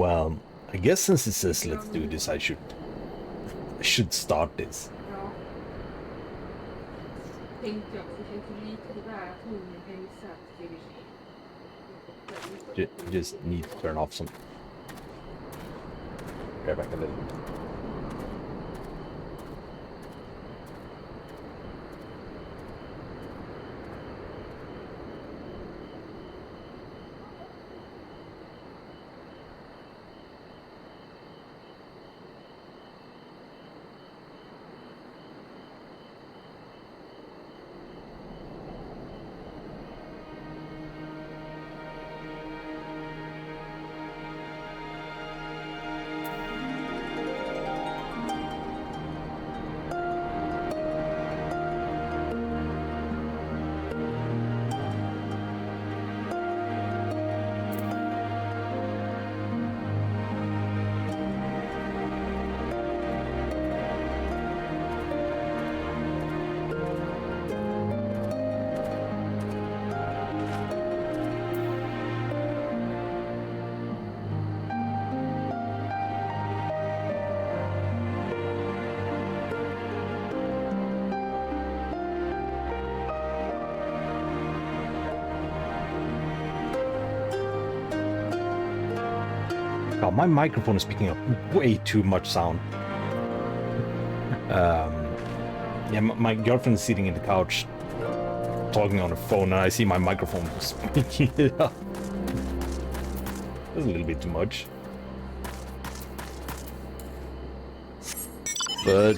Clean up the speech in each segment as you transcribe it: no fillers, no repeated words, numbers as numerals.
Well, I guess since it says let's do this, I should start this. Just need to turn off some. Go back a little. Oh, my microphone is picking up way too much sound. Yeah, my girlfriend is sitting in the couch talking on the phone, and I see my microphone picking it up. That's a little bit too much. But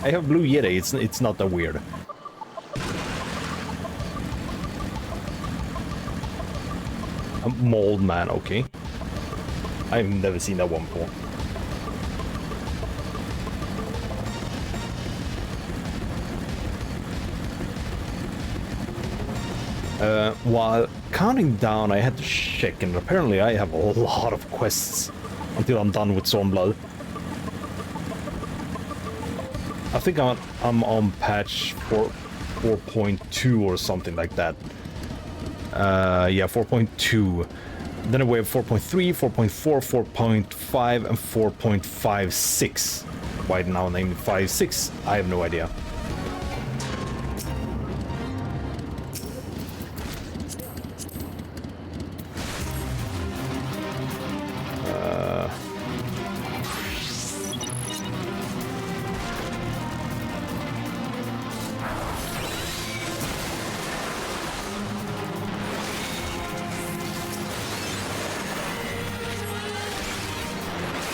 I have Blue Yeti. It's not that weird. A mold man, okay. I've never seen that one before. While counting down, I had to check, and apparently I have a lot of quests until I'm done with Stormblood. I think I'm on patch 4.2 or something like that. Yeah, 4.2. Then we have 4.3, 4.4, 4.5, and 4.56. Why now named 5.6? I have no idea.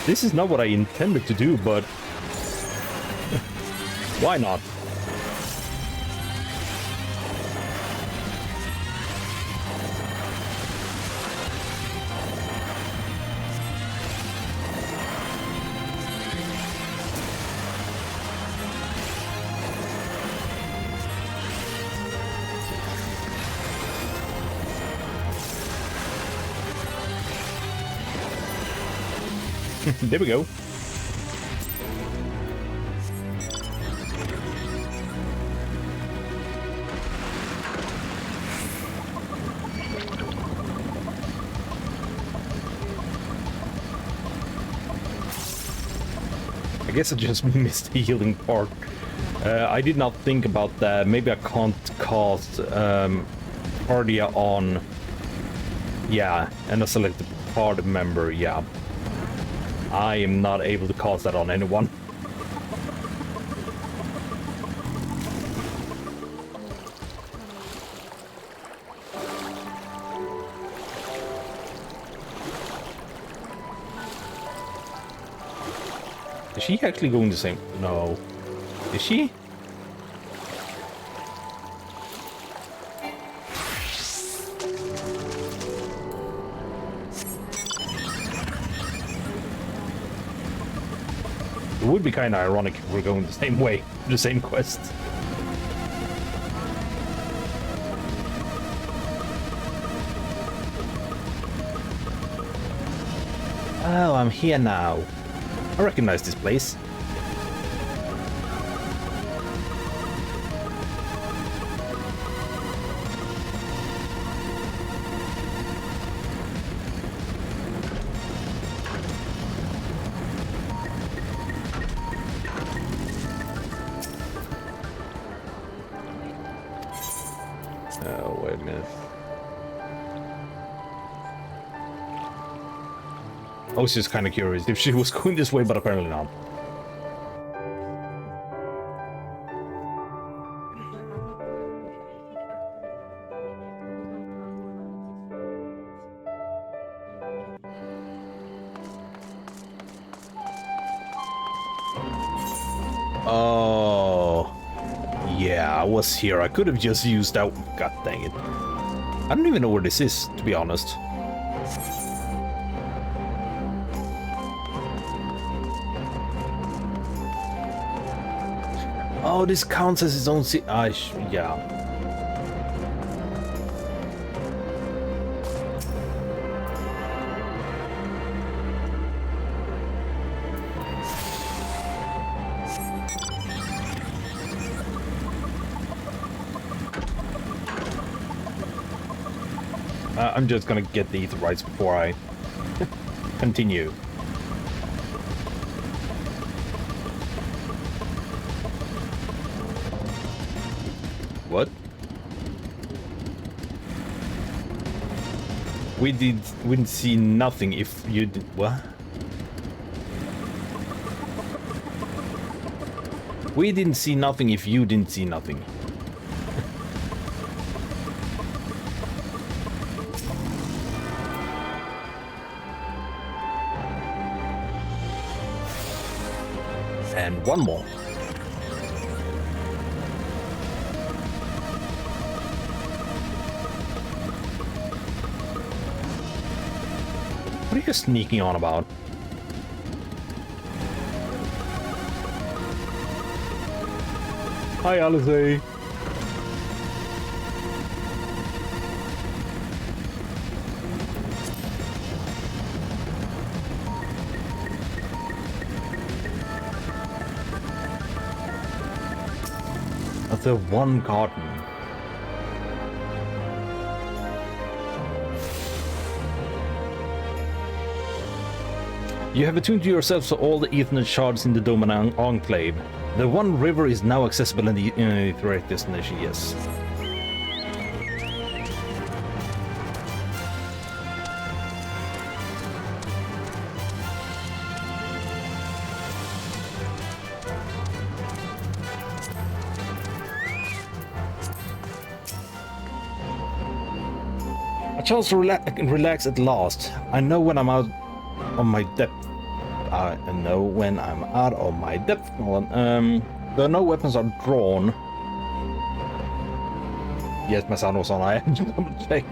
This is not what I intended to do, but why not? There we go. I guess I just missed the healing part. I did not think about that. Maybe I can't cast Cardia on... Yeah, and I select the party member, yeah. I am not able to cast that on anyone. Is she actually going the same? No. Is she? It would be kind of ironic if we're going the same way, the same quest. Oh, I'm here now. I recognize this place. a minute. I was just kind of curious if she was going this way, but apparently not. Oh, yeah, I was here. I could have just used that. God dang it. I don't even know where this is, to be honest. Oh, this counts as its own yeah. I'm just gonna get the rights before I continue. What? We didn't see nothing if you did. What? We didn't see nothing if you didn't see nothing. And one more. What are you sneaking on about? Hi, Alice. The one garden. You have attuned to yourself to all the Ethernet shards in the Doman Enclave. The one river is now accessible in the direct destination, yes. Chance to relax at last. I know when I'm out of my depth. I know when I'm out of my depth. Though no weapons are drawn. Yes, my sound was on. I had to double check.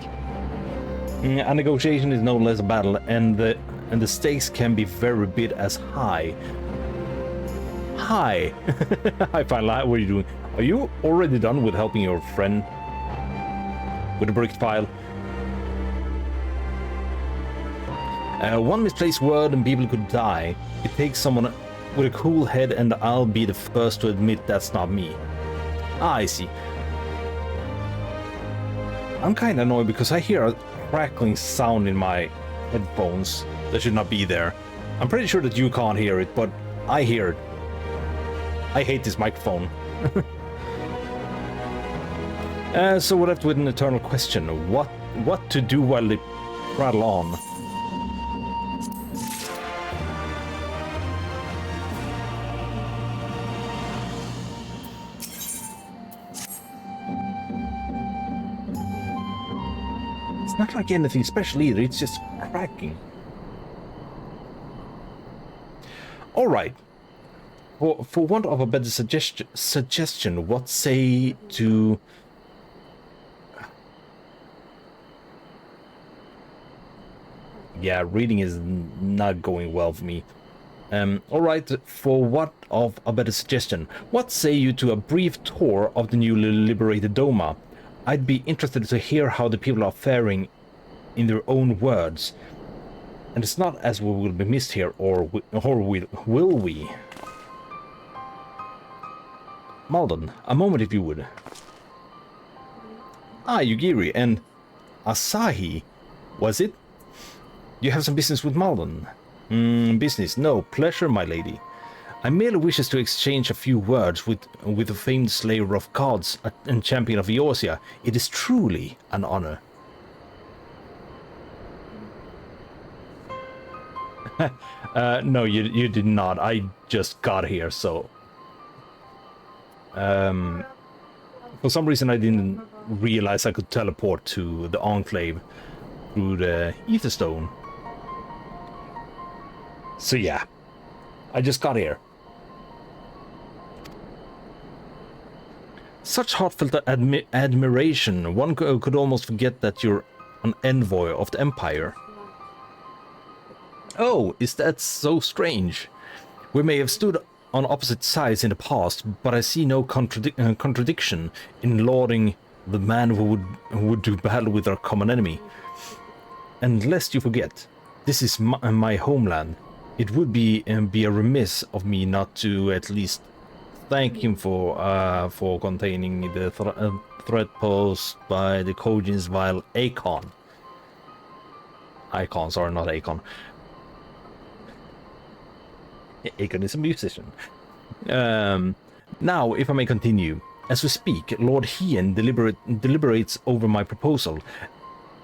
A negotiation is no less a battle, and the stakes can be very bit as high. Hi. Hi, File. What are you doing? Are you already done with helping your friend with the bricked file? One misplaced word and people could die. It takes someone with a cool head, and I'll be the first to admit that's not me. Ah, I see. I'm kinda annoyed because I hear a crackling sound in my headphones that should not be there. I'm pretty sure that you can't hear it, but I hear it. I hate this microphone. So we're left with an eternal question. What to do while they prattle on? It's not like anything special either, it's just cracking. Alright. For want of a better suggestion, what say to... Yeah, reading is not going well for me. Alright, for what of a better suggestion? What say you to a brief tour of the newly liberated Doma? I'd be interested to hear how the people are faring in their own words. And it's not as we will be missed here, or will we? Malden, a moment if you would. Ah, Yugiri and Asahi, was it? You have some business with Malden? Business, no, pleasure, my lady. I merely wishes to exchange a few words with the famed slayer of gods and champion of Eorzea. It is truly an honor. No, you did not. I just got here, so... for some reason I didn't realize I could teleport to the Enclave through the Etherstone. So yeah, I just got here. Such heartfelt admiration, one could almost forget that you're an envoy of the Empire. Oh, is that so strange? We may have stood on opposite sides in the past, but I see no contradiction in lauding the man who would do battle with our common enemy. And lest you forget, this is my homeland. It would be a remiss of me not to at least thank him for containing the threat posed by the Kojin's vile Icon. Icons are not Icon. Icon is a musician. Now, if I may continue. As we speak, Lord Hien deliberates over my proposal,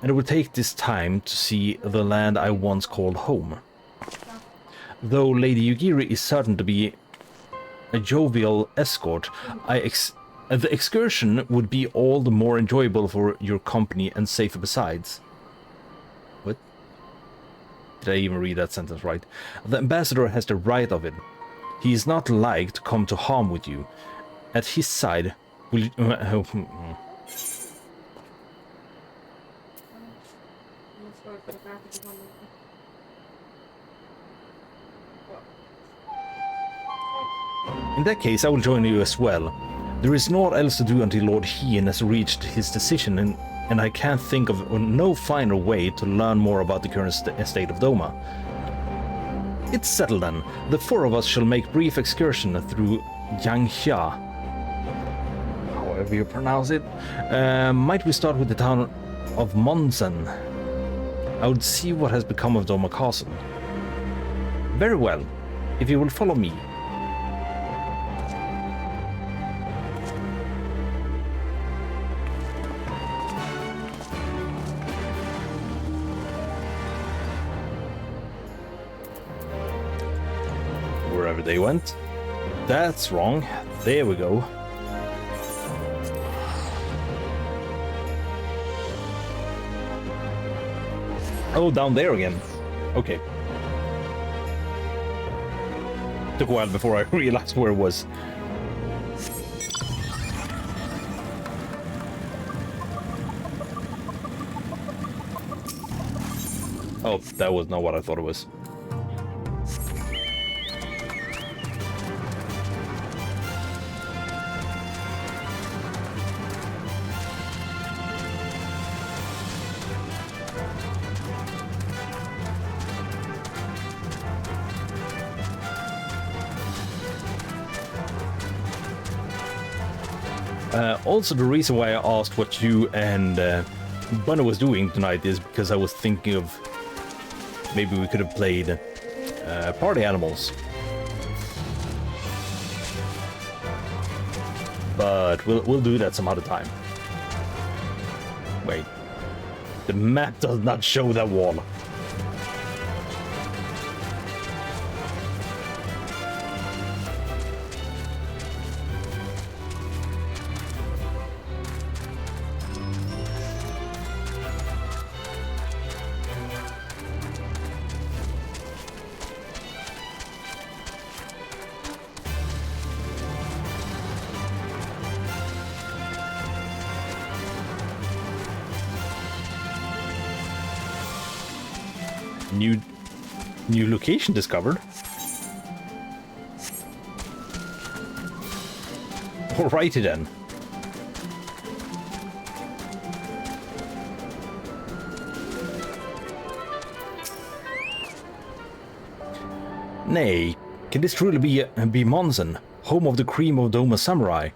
and it will take this time to see the land I once called home. Though Lady Yugiri is certain to be a jovial escort, the excursion would be all the more enjoyable for your company and safer besides. What? Did I even read that sentence right? The ambassador has the right of it. He is not like to come to harm with you. At his side, will you... In that case, I will join you as well. There is naught else to do until Lord Hien has reached his decision, and I can't think of no finer way to learn more about the current state of Doma. It's settled then. The four of us shall make brief excursion through Yanxia, however you pronounce it. Might we start with the town of Monsen? I would see what has become of Doma Castle. Very well, if you will follow me. Wherever they went. That's wrong. There we go. Oh, down there again. Okay. Took a while before I realized where it was. Oh, that was not what I thought it was. Also, the reason why I asked what you and Bunny was doing tonight is because I was thinking of maybe we could have played party animals. But we'll do that some other time. Wait. The map does not show that wall. New location discovered. Alrighty then. Nay, can this truly be Monsen, home of the cream of Doma Samurai?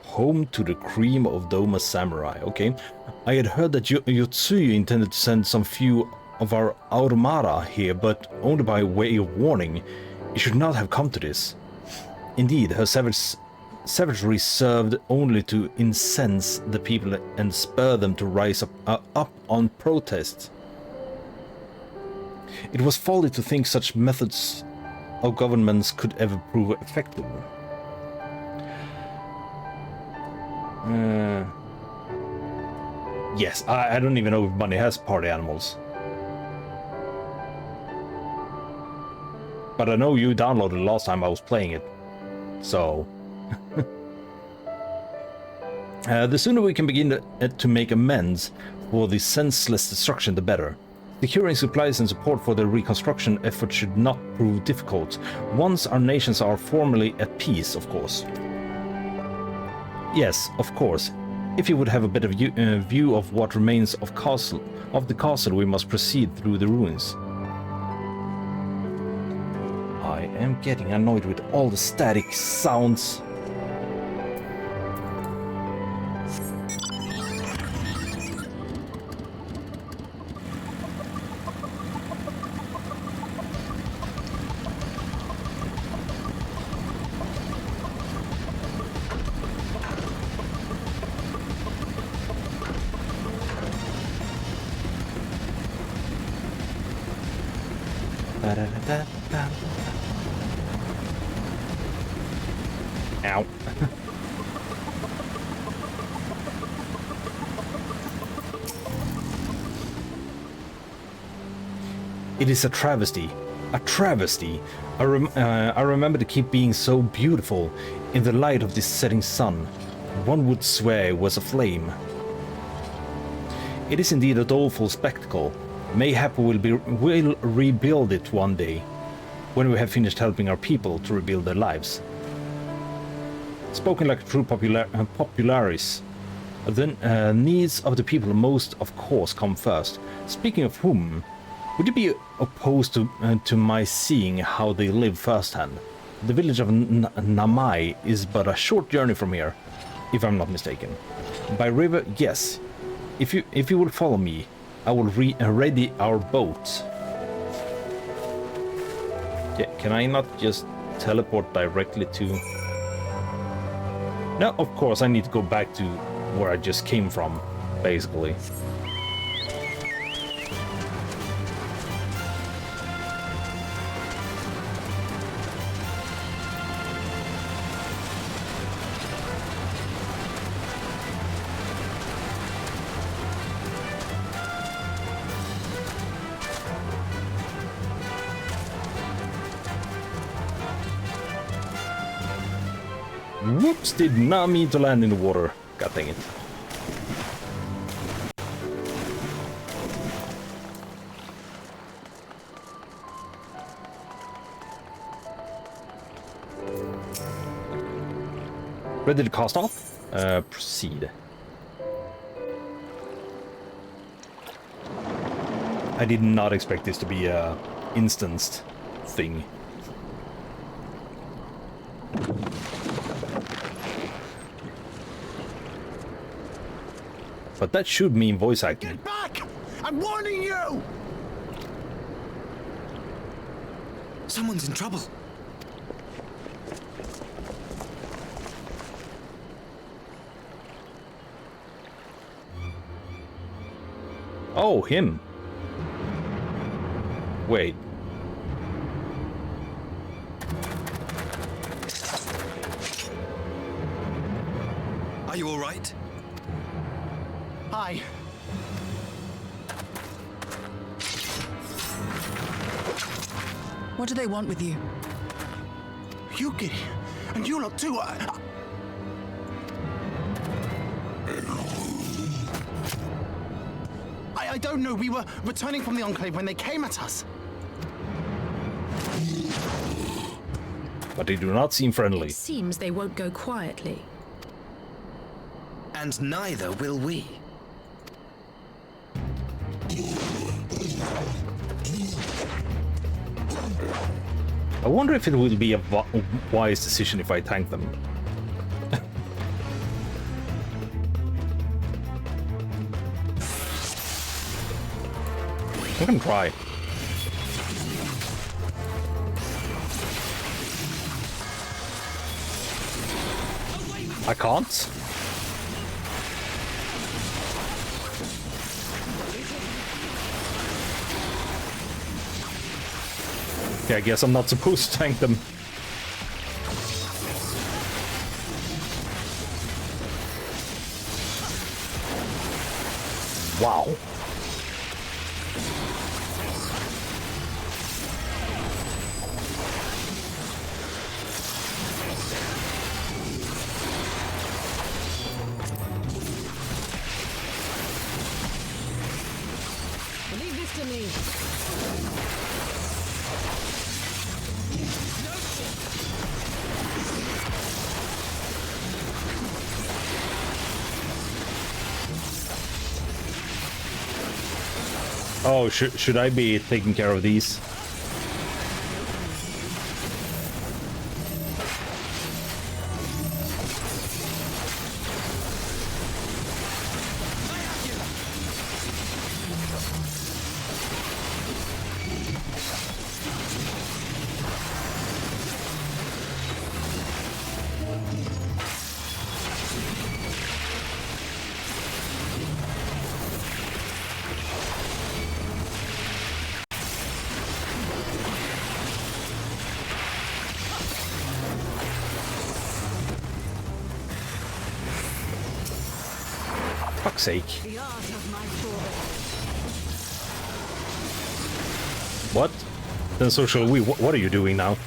Home to the cream of Doma Samurai, okay. I had heard that Yotsuyu intended to send some few of our Aurumara here, but only by way of warning. It should not have come to this. Indeed, her savagery served only to incense the people and spur them to rise up on protest. It was folly to think such methods of governments could ever prove effective. Yes, I don't even know if Bunny has party animals. But I know you downloaded it last time I was playing it. So... the sooner we can begin to make amends for the senseless destruction, the better. Securing supplies and support for the reconstruction effort should not prove difficult, once our nations are formally at peace, of course. Yes, of course. If you would have a better view of what remains of the castle, we must proceed through the ruins. I am getting annoyed with all the static sounds. Ow. It is a travesty. A travesty. I remember the keep being so beautiful in the light of this setting sun. One would swear it was aflame. It is indeed a doleful spectacle. Mayhap we'll rebuild it one day, when we have finished helping our people to rebuild their lives. Spoken like a true popularis, the needs of the people must, of course, come first. Speaking of whom, would you be opposed to my seeing how they live firsthand? The village of Namai is but a short journey from here, if I'm not mistaken. By river, yes. If you will follow me, I will ready our boat. Yeah, can I not just teleport directly to... No, of course I need to go back to where I just came from, basically. Whoops, did not mean to land in the water. God dang it. Ready to cast off? Proceed. I did not expect this to be a instanced thing. But that should mean voice acting. Get back! I'm warning you! Someone's in trouble. Oh, him. Wait. Are you all right? Hi. What do they want with you? Yuki, and you lot too. I don't know. We were returning from the Enclave when they came at us. But they do not seem friendly. It seems they won't go quietly. And neither will we. I wonder if it will be a wise decision if I tank them. I can try. I can't? Okay, I guess I'm not supposed to tank them. Wow. Leave this to me. Oh, should I be taking care of these? Fuck's sake. The art of my foray. What? Then so shall we. What are you doing now?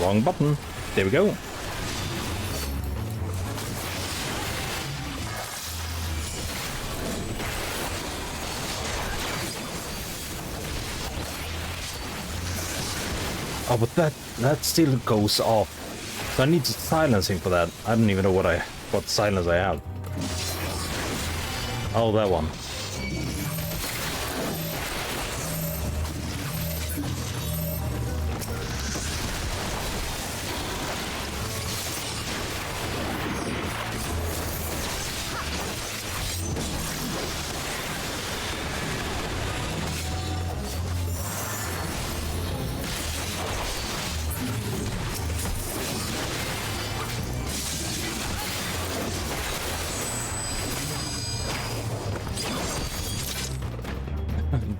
Wrong button. There we go. Oh, but that still goes off. So I need silencing for that. I don't even know what silence I have. Oh, that one.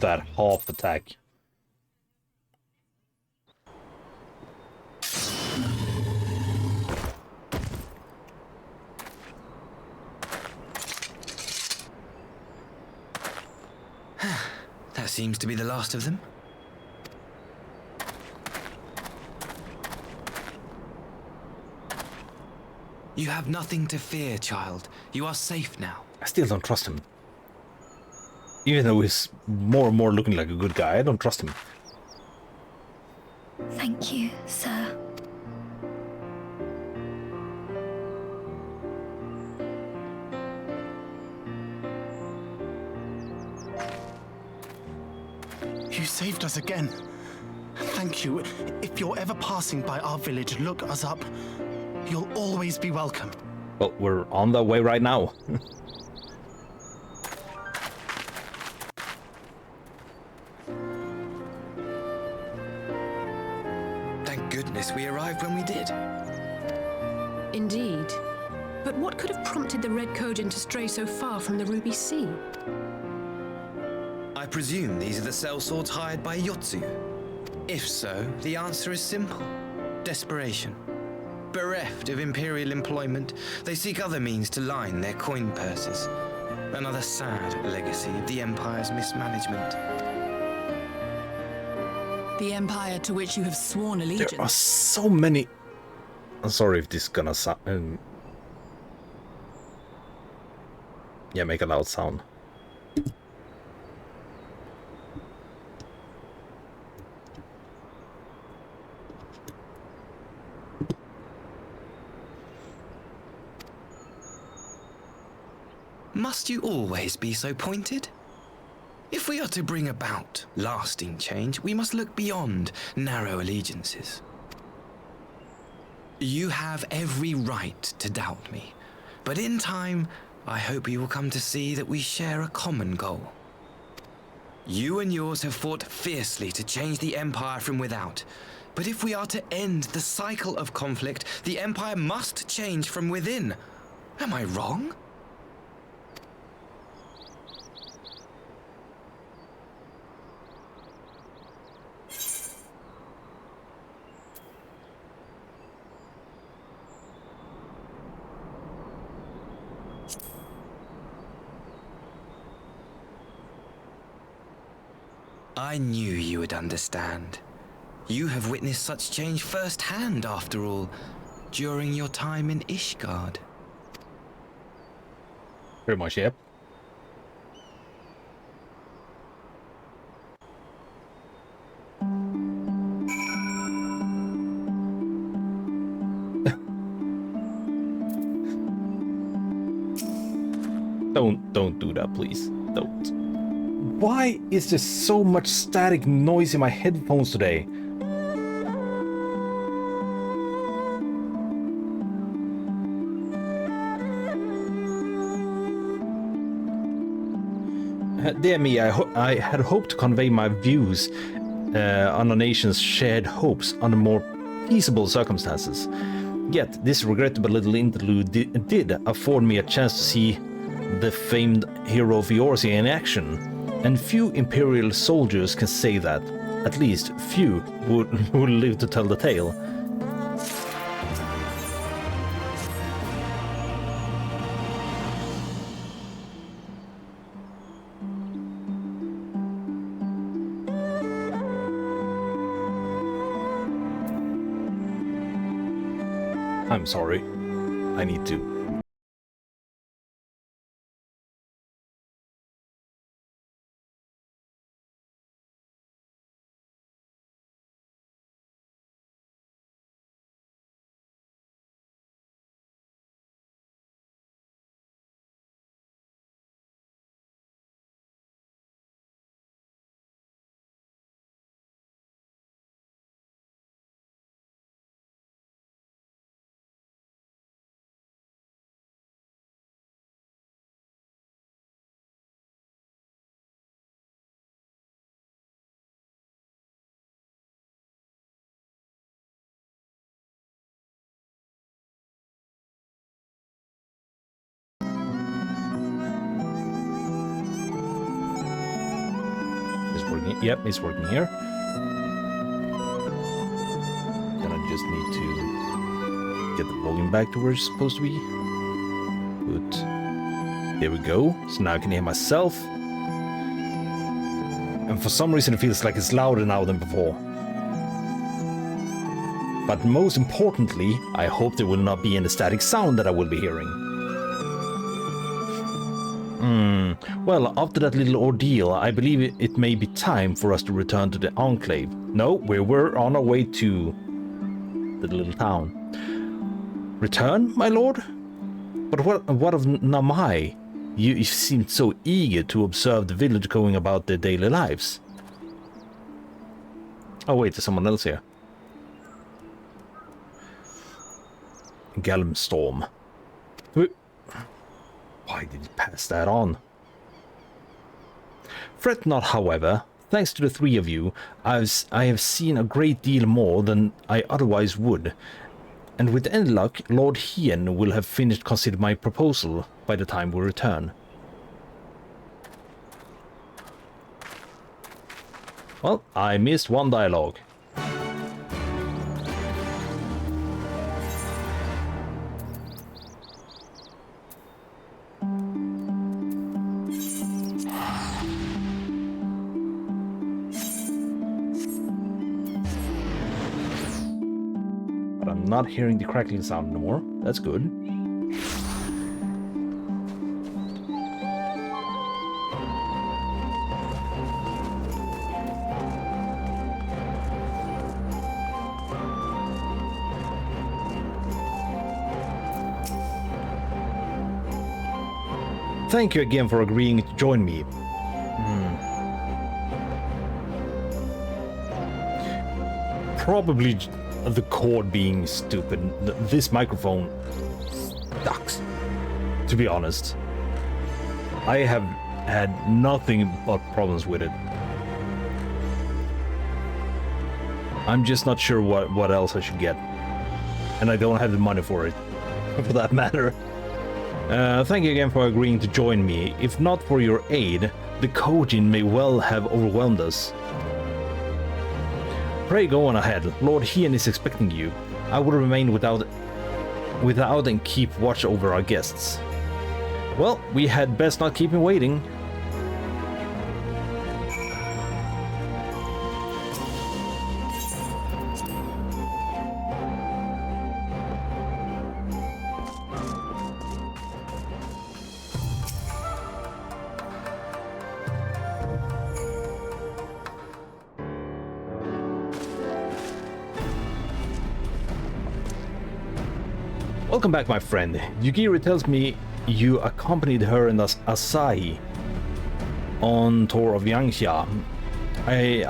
That half attack. That seems to be the last of them. You have nothing to fear, child. You are safe now. I still don't trust him. Even though he's more and more looking like a good guy, I don't trust him. Thank you, sir. You saved us again. Thank you. If you're ever passing by our village, look us up. You'll always be welcome. Well, we're on the way right now. Thank goodness we arrived when we did. Indeed. But what could have prompted the Red Kojin to stray so far from the Ruby Sea? I presume these are the sellswords hired by Yotsu. If so, the answer is simple. Desperation. Bereft of imperial employment, they seek other means to line their coin purses. Another sad legacy of the Empire's mismanagement. The empire to which you have sworn allegiance. There are so many. I'm sorry if this is gonna sound. Yeah, make a loud sound. Must you always be so pointed? If we are to bring about lasting change, we must look beyond narrow allegiances. You have every right to doubt me, but in time, I hope you will come to see that we share a common goal. You and yours have fought fiercely to change the Empire from without, but if we are to end the cycle of conflict, the Empire must change from within. Am I wrong? I knew you would understand. You have witnessed such change firsthand, after all, during your time in Ishgard. Pretty much, yep. Don't do that, please. Don't. Why is there so much static noise in my headphones today? Dear me, I had hoped to convey my views on a nation's shared hopes under more peaceable circumstances. Yet, this regrettable little interlude did afford me a chance to see the famed hero of yours in action. And few Imperial soldiers can say that. At least, few would live to tell the tale. I'm sorry. I need to. Yep, it's working here. Then I just need to get the volume back to where it's supposed to be. Good. There we go. So now I can hear myself. And for some reason it feels like it's louder now than before. But most importantly, I hope there will not be any static sound that I will be hearing. Well, after that little ordeal, I believe it may be time for us to return to the Enclave. No, we were on our way to the little town. Return, my lord? But what of Namai? You seemed so eager to observe the village going about their daily lives. Oh wait, there's someone else here. Galmstorm. Why did he pass that on? Fret not, however. Thanks to the three of you, I have seen a great deal more than I otherwise would. And with any luck, Lord Hien will have finished considering my proposal by the time we return. Well, I missed one dialogue. I'm not hearing the crackling sound anymore. That's good. Thank you again for agreeing to join me. Probably the cord being stupid. This microphone sucks, to be honest. I have had nothing but problems with it. I'm just not sure what else I should get. And I don't have the money for it, for that matter. Thank you again for agreeing to join me. If not for your aid, the Kojin may well have overwhelmed us. Pray go on ahead. Lord Hien is expecting you. I will remain without and keep watch over our guests. Well, we had best not keep him waiting. Welcome back, my friend. Yugiri tells me you accompanied her and Asahi on tour of Yangxia. I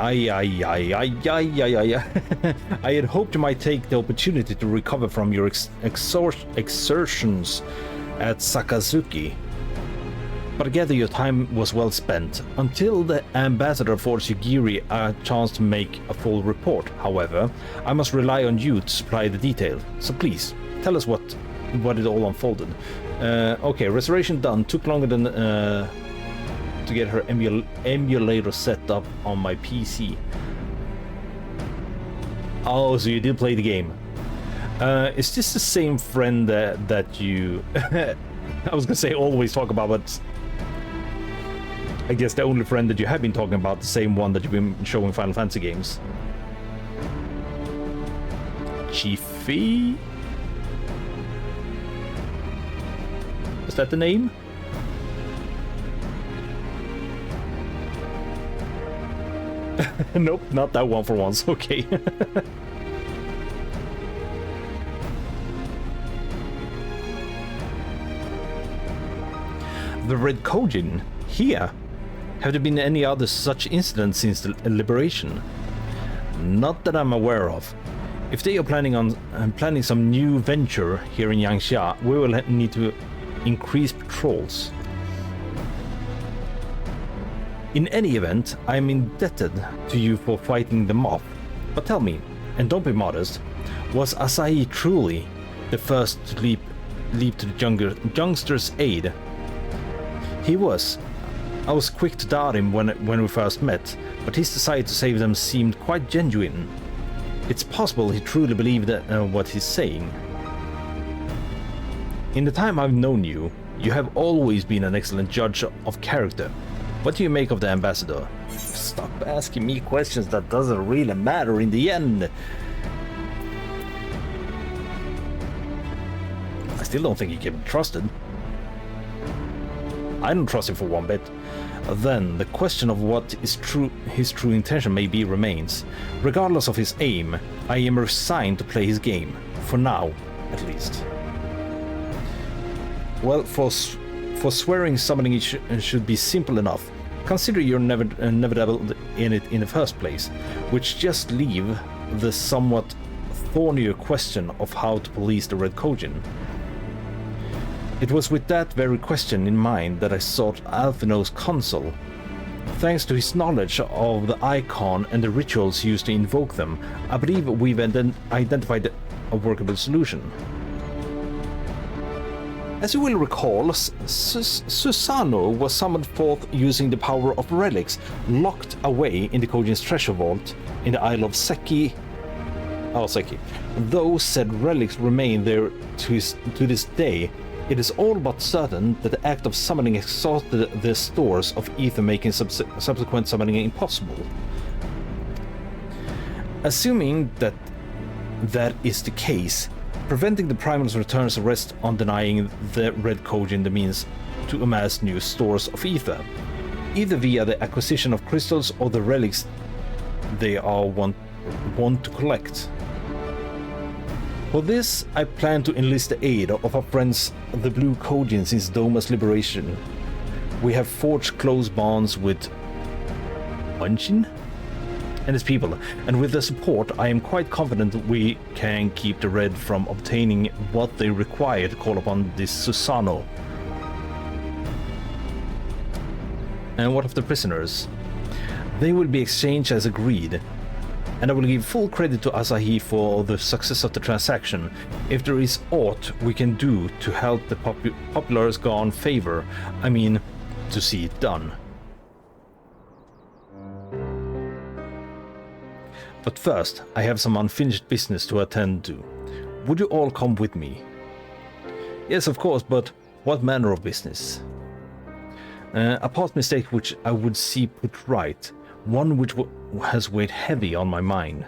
had hoped you might take the opportunity to recover from your exertions at Sakazuki. But I gather your time was well spent. Until the ambassador affords Yugiri a chance to make a full report, however, I must rely on you to supply the detail. So please, tell us what it all unfolded. Okay, restoration done. Took longer than to get her emulator set up on my PC. Oh, so you did play the game. Is this the same friend that you... I was gonna say always talk about, but I guess the only friend that you have been talking about, the same one that you've been showing Final Fantasy games. Chiefy? Is that the name? Nope, not that one for once. Okay. The Red Kojin? Here? Have there been any other such incidents since the liberation? Not that I'm aware of. If they are planning some new venture here in Yangxia, we will need to increase patrols. In any event, I am indebted to you for fighting them off. But tell me, and don't be modest, was Asahi truly the first to leap to the youngster's aid? He was. I was quick to doubt him when we first met, but his desire to save them seemed quite genuine. It's possible he truly believed what he's saying. In the time I've known you, you have always been an excellent judge of character. What do you make of the ambassador? Stop asking me questions that doesn't really matter in the end. I still don't think he can be trusted. I don't trust him for one bit. Then, the question of what is his true intention may be remains. Regardless of his aim, I am resigned to play his game. For now, at least. Well, for swearing summoning it should be simple enough. Consider you're never dabbled in it in the first place, which just leave the somewhat thornier question of how to police the Red Kojin. It was with that very question in mind that I sought Alphino's counsel. Thanks to his knowledge of the icon and the rituals used to invoke them, I believe we've identified a workable solution. As you will recall, Susano was summoned forth using the power of relics locked away in the Kojin's treasure vault in the Isle of Seki. Though said relics remain there to this day, it is all but certain that the act of summoning exhausted the stores of ether, making subsequent summoning impossible. Assuming that that is the case, preventing the Primal's returns rests on denying the Red Kojin the means to amass new stores of ether, either via the acquisition of crystals or the relics they are want to collect. For this, I plan to enlist the aid of our friends the Blue Kojin since Doma's liberation. We have forged close bonds with Munchin and his people, and with their support I am quite confident that we can keep the Red from obtaining what they require to call upon this Susano. And what of the prisoners? They will be exchanged as agreed, and I will give full credit to Asahi for the success of the transaction. If there is aught we can do to help the populace gain favor, I mean, to see it done. But first, I have some unfinished business to attend to. Would you all come with me? Yes, of course, but what manner of business? A past mistake which I would see put right, one which has weighed heavy on my mind.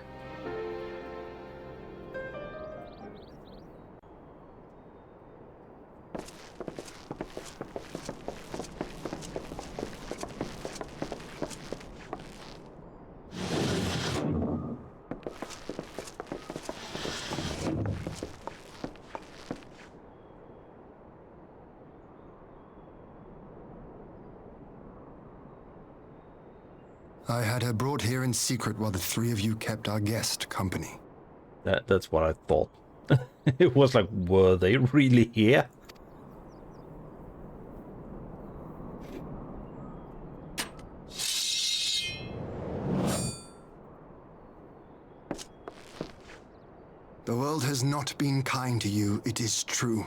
I had her brought here in secret while the three of you kept our guest company. That's what I thought. It was like, were they really here? The world has not been kind to you, it is true.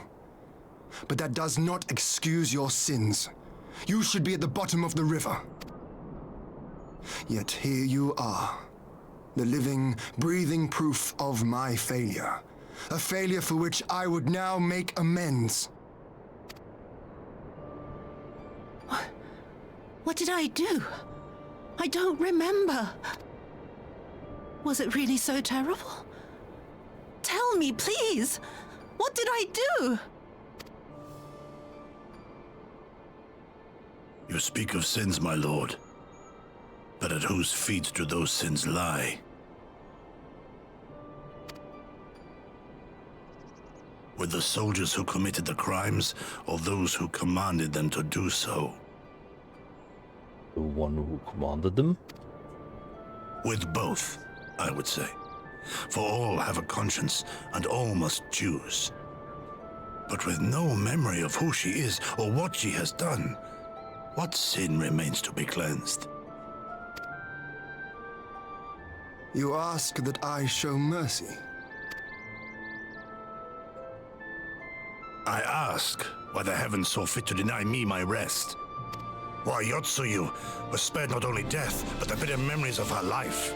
But that does not excuse your sins. You should be at the bottom of the river. Yet here you are, the living, breathing proof of my failure. A failure for which I would now make amends. What did I do? I don't remember. Was it really so terrible? Tell me, please. What did I do? You speak of sins, my lord. But at whose feet do those sins lie? With the soldiers who committed the crimes, or those who commanded them to do so? The one who commanded them? With both, I would say. For all have a conscience, and all must choose. But with no memory of who she is, or what she has done, what sin remains to be cleansed? You ask that I show mercy. I ask why the heavens saw fit to deny me my rest. Why Yotsuyu was spared not only death, but the bitter memories of her life.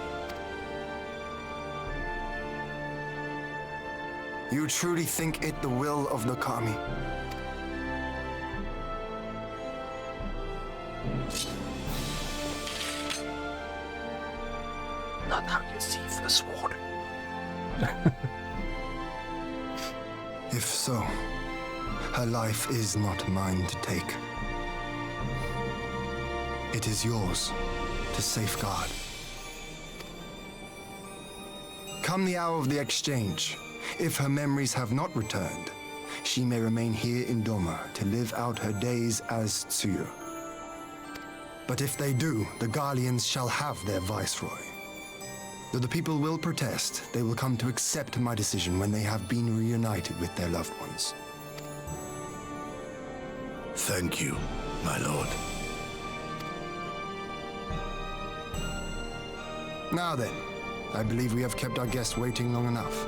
You truly think it the will of the Kami? Not how you see the sword. If so, her life is not mine to take. It is yours to safeguard. Come the hour of the exchange, if her memories have not returned, she may remain here in Doma to live out her days as Tsuyu. But if they do, the Guardians shall have their viceroy. Though the people will protest, they will come to accept my decision when they have been reunited with their loved ones. Thank you, my lord. Now then, I believe we have kept our guest waiting long enough.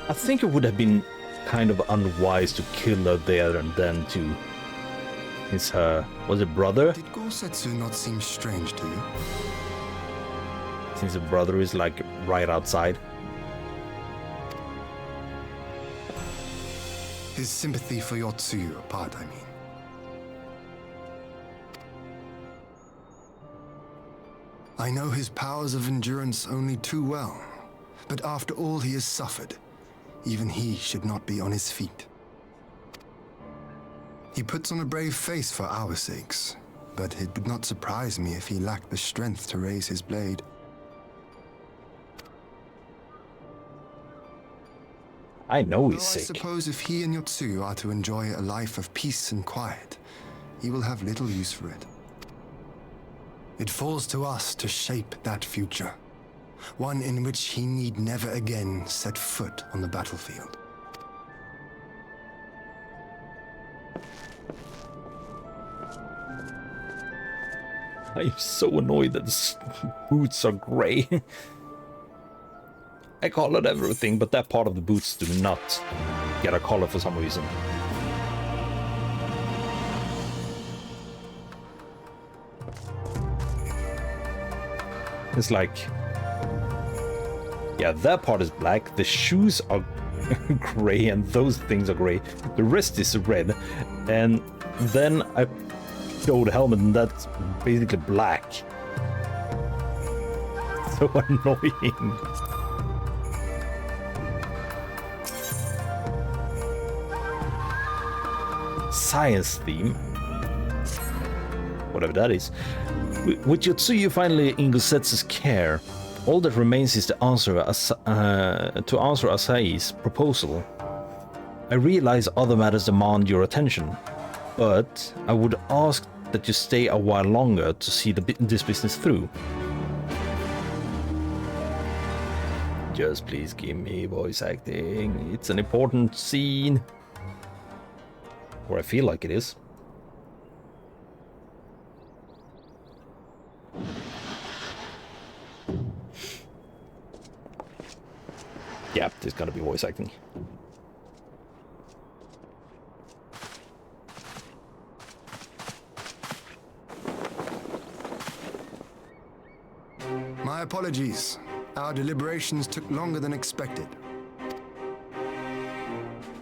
I think it would have been kind of unwise to kill her there and then to... Is her... was it brother? Did Gosetsu not seem strange to you? Since the brother is like right outside. His sympathy for Yotsuyu apart, I mean. I know his powers of endurance only too well, but after all he has suffered, even he should not be on his feet. He puts on a brave face for our sakes, but it would not surprise me if he lacked the strength to raise his blade. I know Though he's I sick. suppose if he and Yotsuyu are to enjoy a life of peace and quiet, he will have little use for it. It falls to us to shape that future, one in which he need never again set foot on the battlefield. I'm so annoyed that the boots are grey. I colored everything, but that part of the boots do not get a color for some reason. It's like, yeah, that part is black, the shoes are gray, and those things are gray. The rest is red, and then I showed the helmet, and that's basically black. So annoying. Science theme, whatever that is. With Yotsuyu finally in Gusetsu's care, all that remains is to answer Asai's proposal. I realize other matters demand your attention, but I would ask that you stay a while longer to see this business through. Just please give me voice acting. It's an important scene. Or I feel like it is. Yeah, there's gotta be voice acting. My apologies. Our deliberations took longer than expected.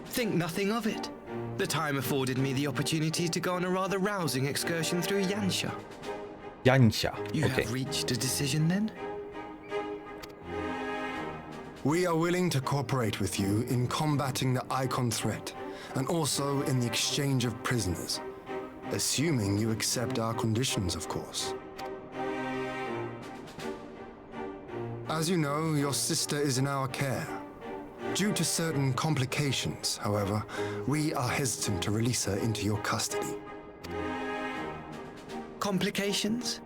Think nothing of it. The time afforded me the opportunity to go on a rather rousing excursion through Yansha. Yansha. You Okay. have reached a decision then? We are willing to cooperate with you in combating the Icon threat, and also in the exchange of prisoners. Assuming you accept our conditions, of course. As you know, your sister is in our care. Due to certain complications, however, we are hesitant to release her into your custody. Complications?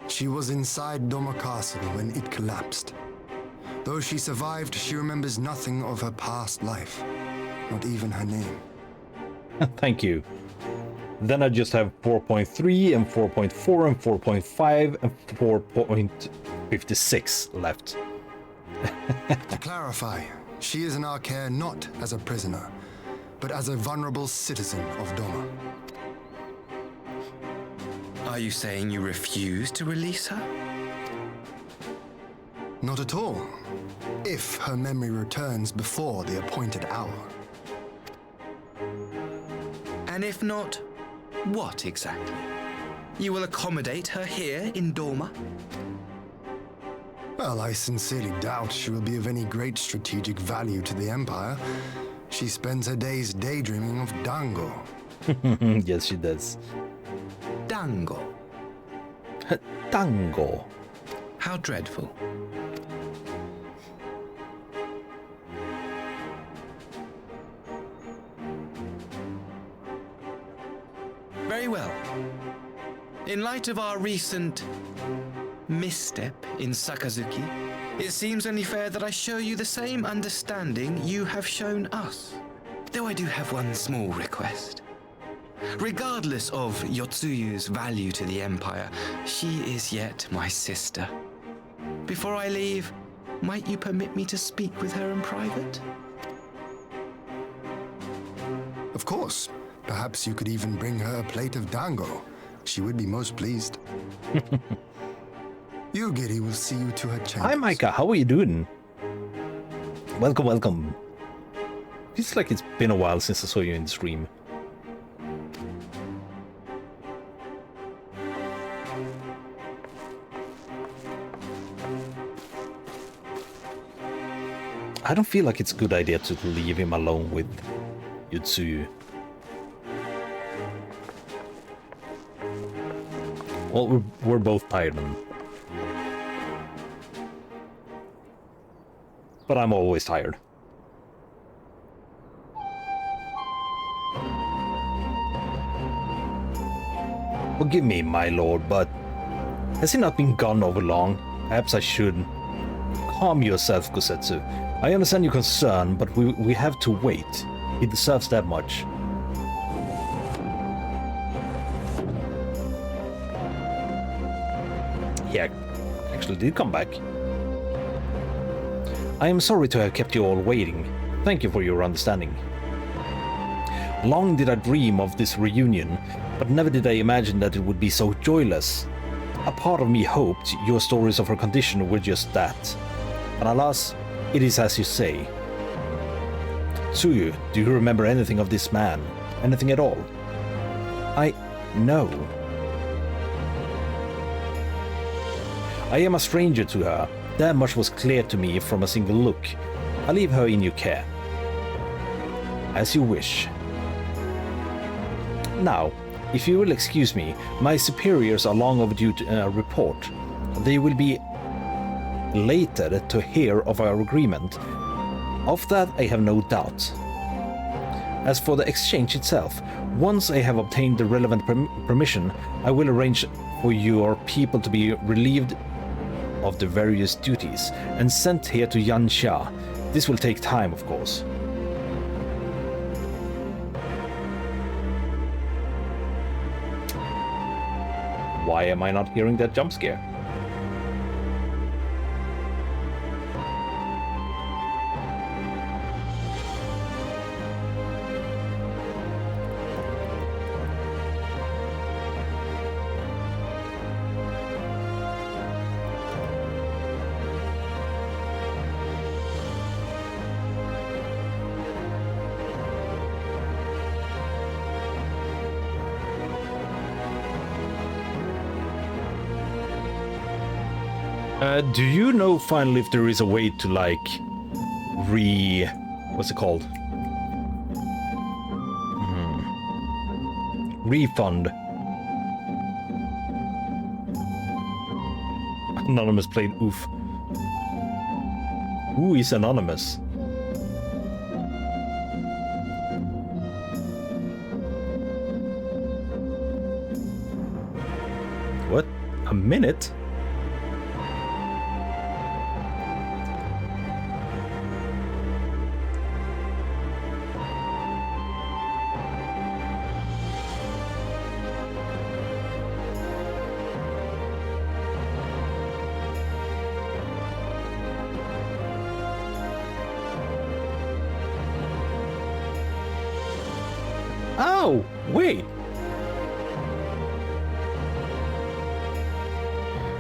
She was inside Doma Castle when it collapsed. Though she survived, she remembers nothing of her past life, not even her name. Thank you. Then I just have 4.3 and 4.4 and 4.5 and 4.56 left. To clarify, she is in our care not as a prisoner, but as a vulnerable citizen of Doma. Are you saying you refuse to release her? Not at all. If her memory returns before the appointed hour. And if not, what exactly? You will accommodate her here in Doma? Well, I sincerely doubt she will be of any great strategic value to the Empire. She spends her days daydreaming of Dango. Yes, she does. Dango. Tango. How dreadful. Very well. In light of our recent misstep in Sakazuki, it seems only fair that I show you the same understanding you have shown us. Though I do have one small request. Regardless of Yotsuyu's value to the Empire, she is yet my sister. Before I leave, might you permit me to speak with her in private? Of course. Perhaps you could even bring her a plate of dango. She would be most pleased. Yugiri will see you to her chambers. Hi, Micah. How are you doing? Welcome, welcome. Feels like it's been a while since I saw you in the stream. I don't feel like it's a good idea to leave him alone with Yutsuyu. Well, we're both tired, but I'm always tired. Forgive me, my lord, but has he not been gone over long? Perhaps I should. Calm yourself, Kosetsu. I understand your concern, but we have to wait. He deserves that much. He actually did come back. I am sorry to have kept you all waiting. Thank you for your understanding. Long did I dream of this reunion, but never did I imagine that it would be so joyless. A part of me hoped your stories of her condition were just that. But alas, it is as you say. Tsuyu, do you remember anything of this man? Anything at all? No. I am a stranger to her. That much was clear to me from a single look. I leave her in your care. As you wish. Now, if you will excuse me, my superiors are long overdue to report. They will be elated to hear of our agreement. Of that I have no doubt. As for the exchange itself, once I have obtained the relevant permission, I will arrange for your people to be relieved of the various duties and sent here to Yansha. This will take time, of course. Why am I not hearing that jump scare? Do you know finally if there is a way to like what's it called? Refund. Anonymous played oof. Who is Anonymous? What? A minute? Oh, wait.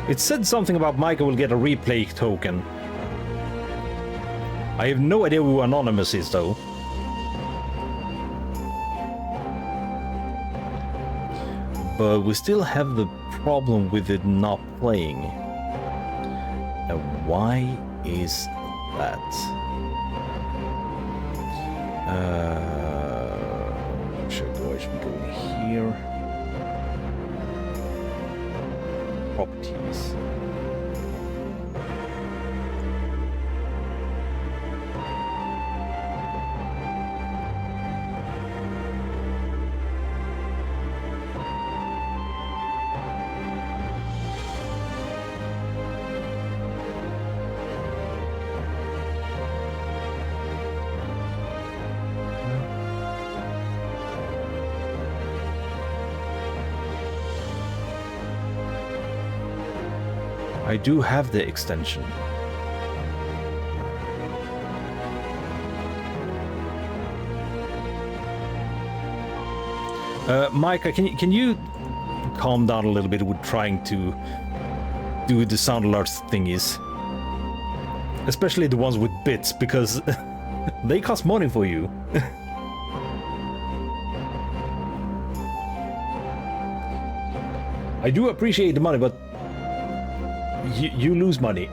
It said something about Micah will get a replay token. I have no idea who Anonymous is, though. But we still have the problem with it not playing. Now, why is that? I should be going here. Properties. I do have the extension. Micah, can you calm down a little bit with trying to do the sound alerts thingies? Especially the ones with bits, because they cost money for you. I do appreciate the money, but you lose money.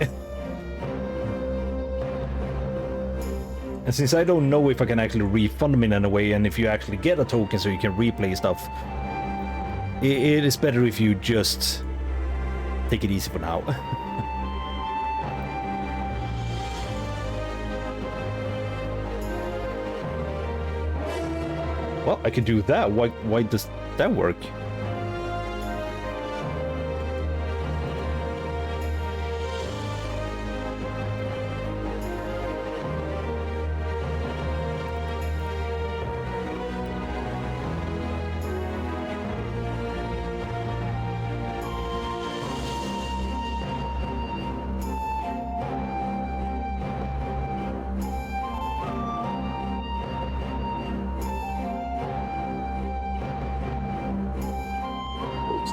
And since I don't know if I can actually refund them in any way, and if you actually get a token so you can replay stuff, it is better if you just take it easy for now. Well, I can do that. Why does that work?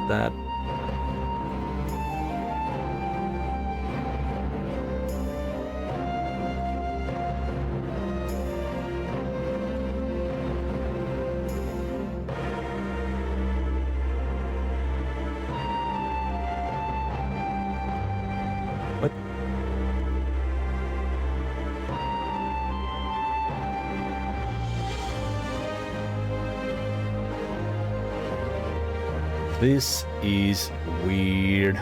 That what? This is weird.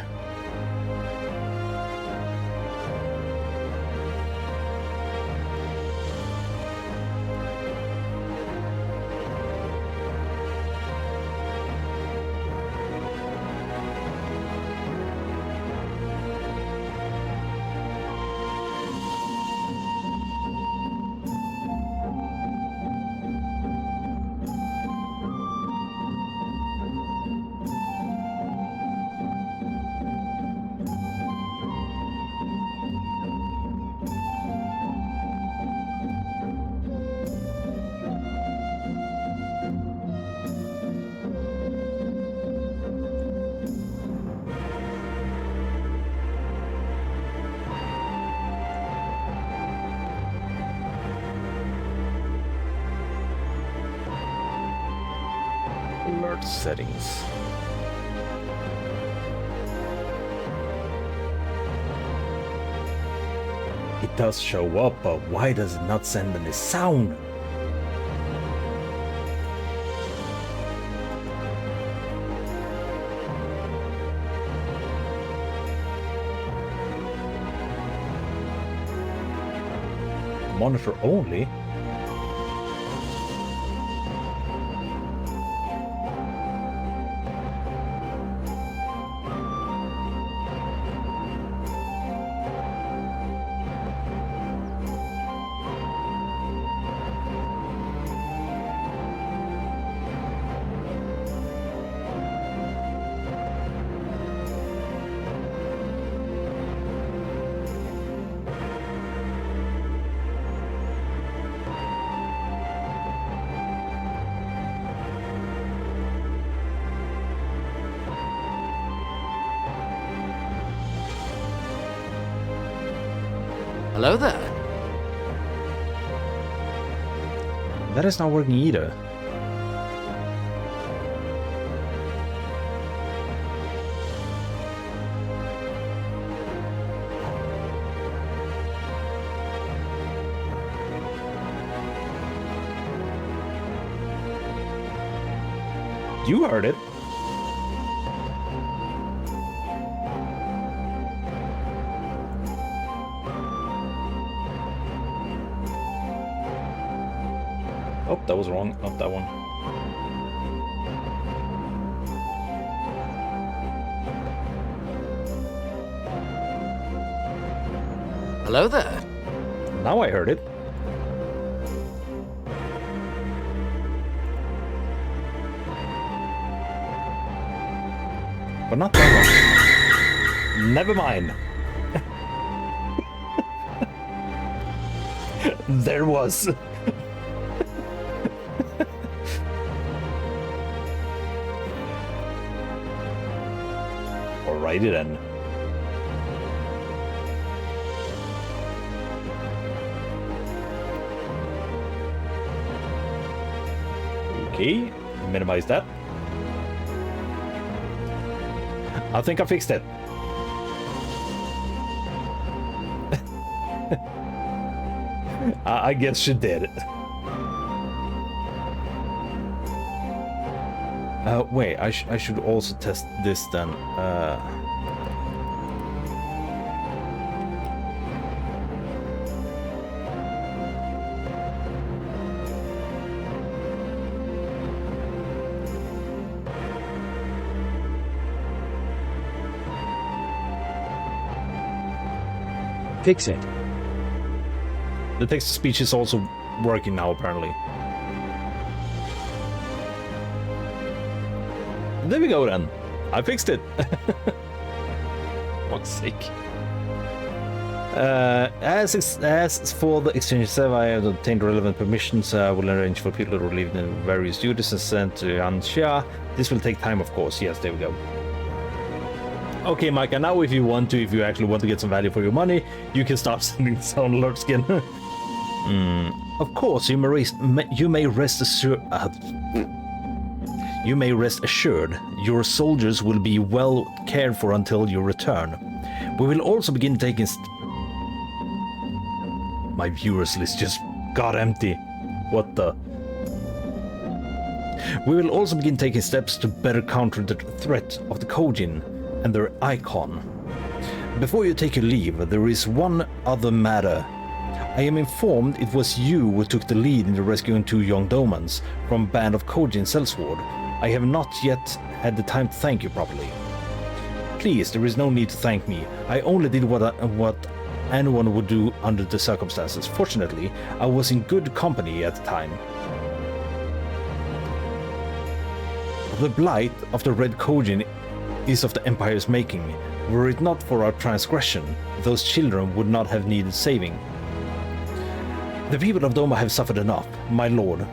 Alert settings. It does show up, but why does it not send any sound? Monitor only? Hello there. That is not working either. You heard it. Oh, that was wrong. Not that one. Hello there. Now I heard it. But not that one. Never mind. There was. Alrighty then. Okay, minimize that. I think I fixed it. I guess she did. Wait, I should also test this then. Fix it. The text-to-speech is also working now, apparently. There we go then. I fixed it. Fuck's sake. As for the exchange server, I have obtained relevant permissions. I will arrange for people to relieve the various duties and send to Ansha. This will take time, of course. Yes, there we go. Okay, Micah, now if you actually want to get some value for your money, you can start sending sound alert skin. Of course, you may rest assured. You may rest assured your soldiers will be well cared for until your return. We will also begin taking... My viewers list just got empty. What the... We will also begin taking steps to better counter the threat of the Kojin and their icon. Before you take your leave, there is one other matter. I am informed it was you who took the lead in the rescuing 2 young Domans from a band of Kojin sellsword. I have not yet had the time to thank you properly. Please, there is no need to thank me. I only did what anyone would do under the circumstances. Fortunately, I was in good company at the time. The blight of the Red Kojin is of the Empire's making. Were it not for our transgression, those children would not have needed saving. The people of Doma have suffered enough, my lord,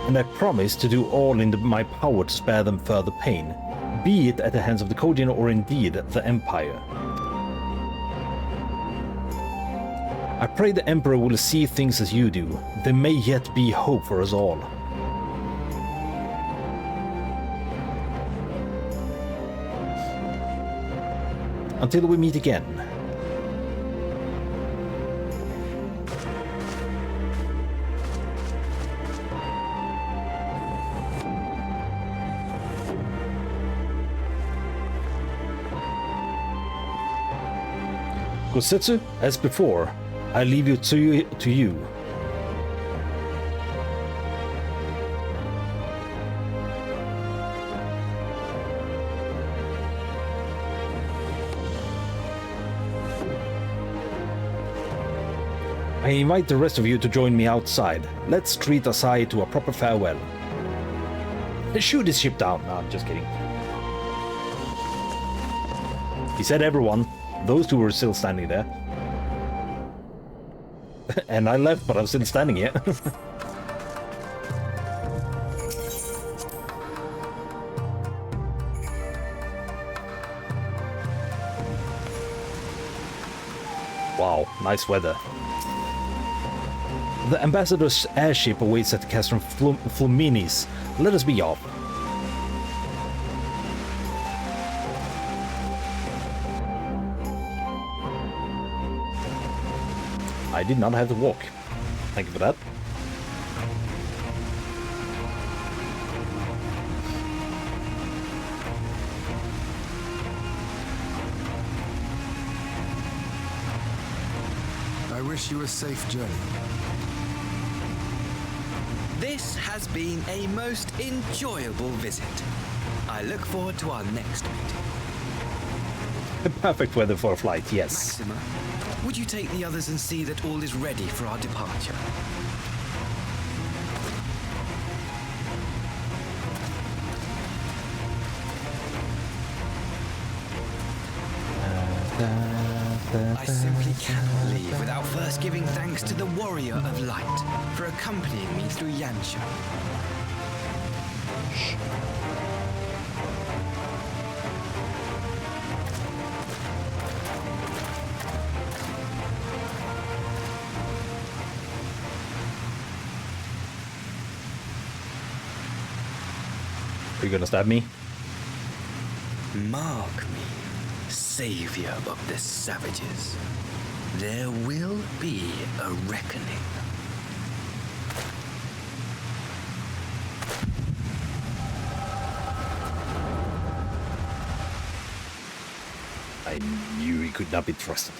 and I promise to do all in my power to spare them further pain, be it at the hands of the Kojin or indeed the Empire. I pray the Emperor will see things as you do. There may yet be hope for us all. Until we meet again. Gosetsu, as before, I leave you to you. I invite the rest of you to join me outside. Let's treat Asai to a proper farewell. Shoot his ship down. No, I'm just kidding. He said everyone. Those 2 were still standing there. And I left, but I'm still standing here. Wow, nice weather. The ambassador's airship awaits at the Castrum Fluminis. Let us be off. I did not have to walk. Thank you for that. I wish you a safe journey. This has been a most enjoyable visit. I look forward to our next meeting. Perfect weather for a flight, yes. Maxima, would you take the others and see that all is ready for our departure? I simply cannot leave without first giving thanks to the Warrior of Light for accompanying me through Yansha. Are you gonna stab me? Mark me, savior of the savages. There will be a reckoning. I knew he could not be trusted.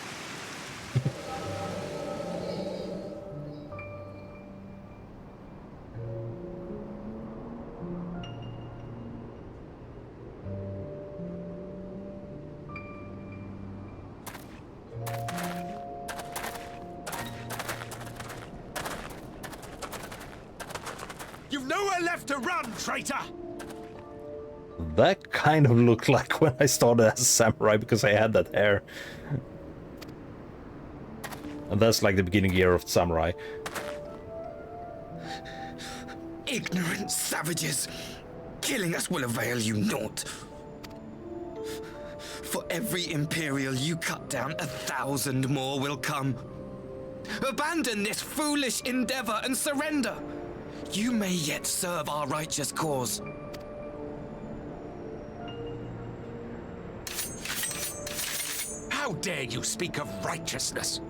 You've nowhere left to run, traitor! That kind of looked like when I started as a samurai because I had that hair. And that's like the beginning year of samurai. Ignorant savages! Killing us will avail you naught. For every Imperial you cut down, 1,000 more will come. Abandon this foolish endeavor and surrender. You may yet serve our righteous cause. How dare you speak of righteousness?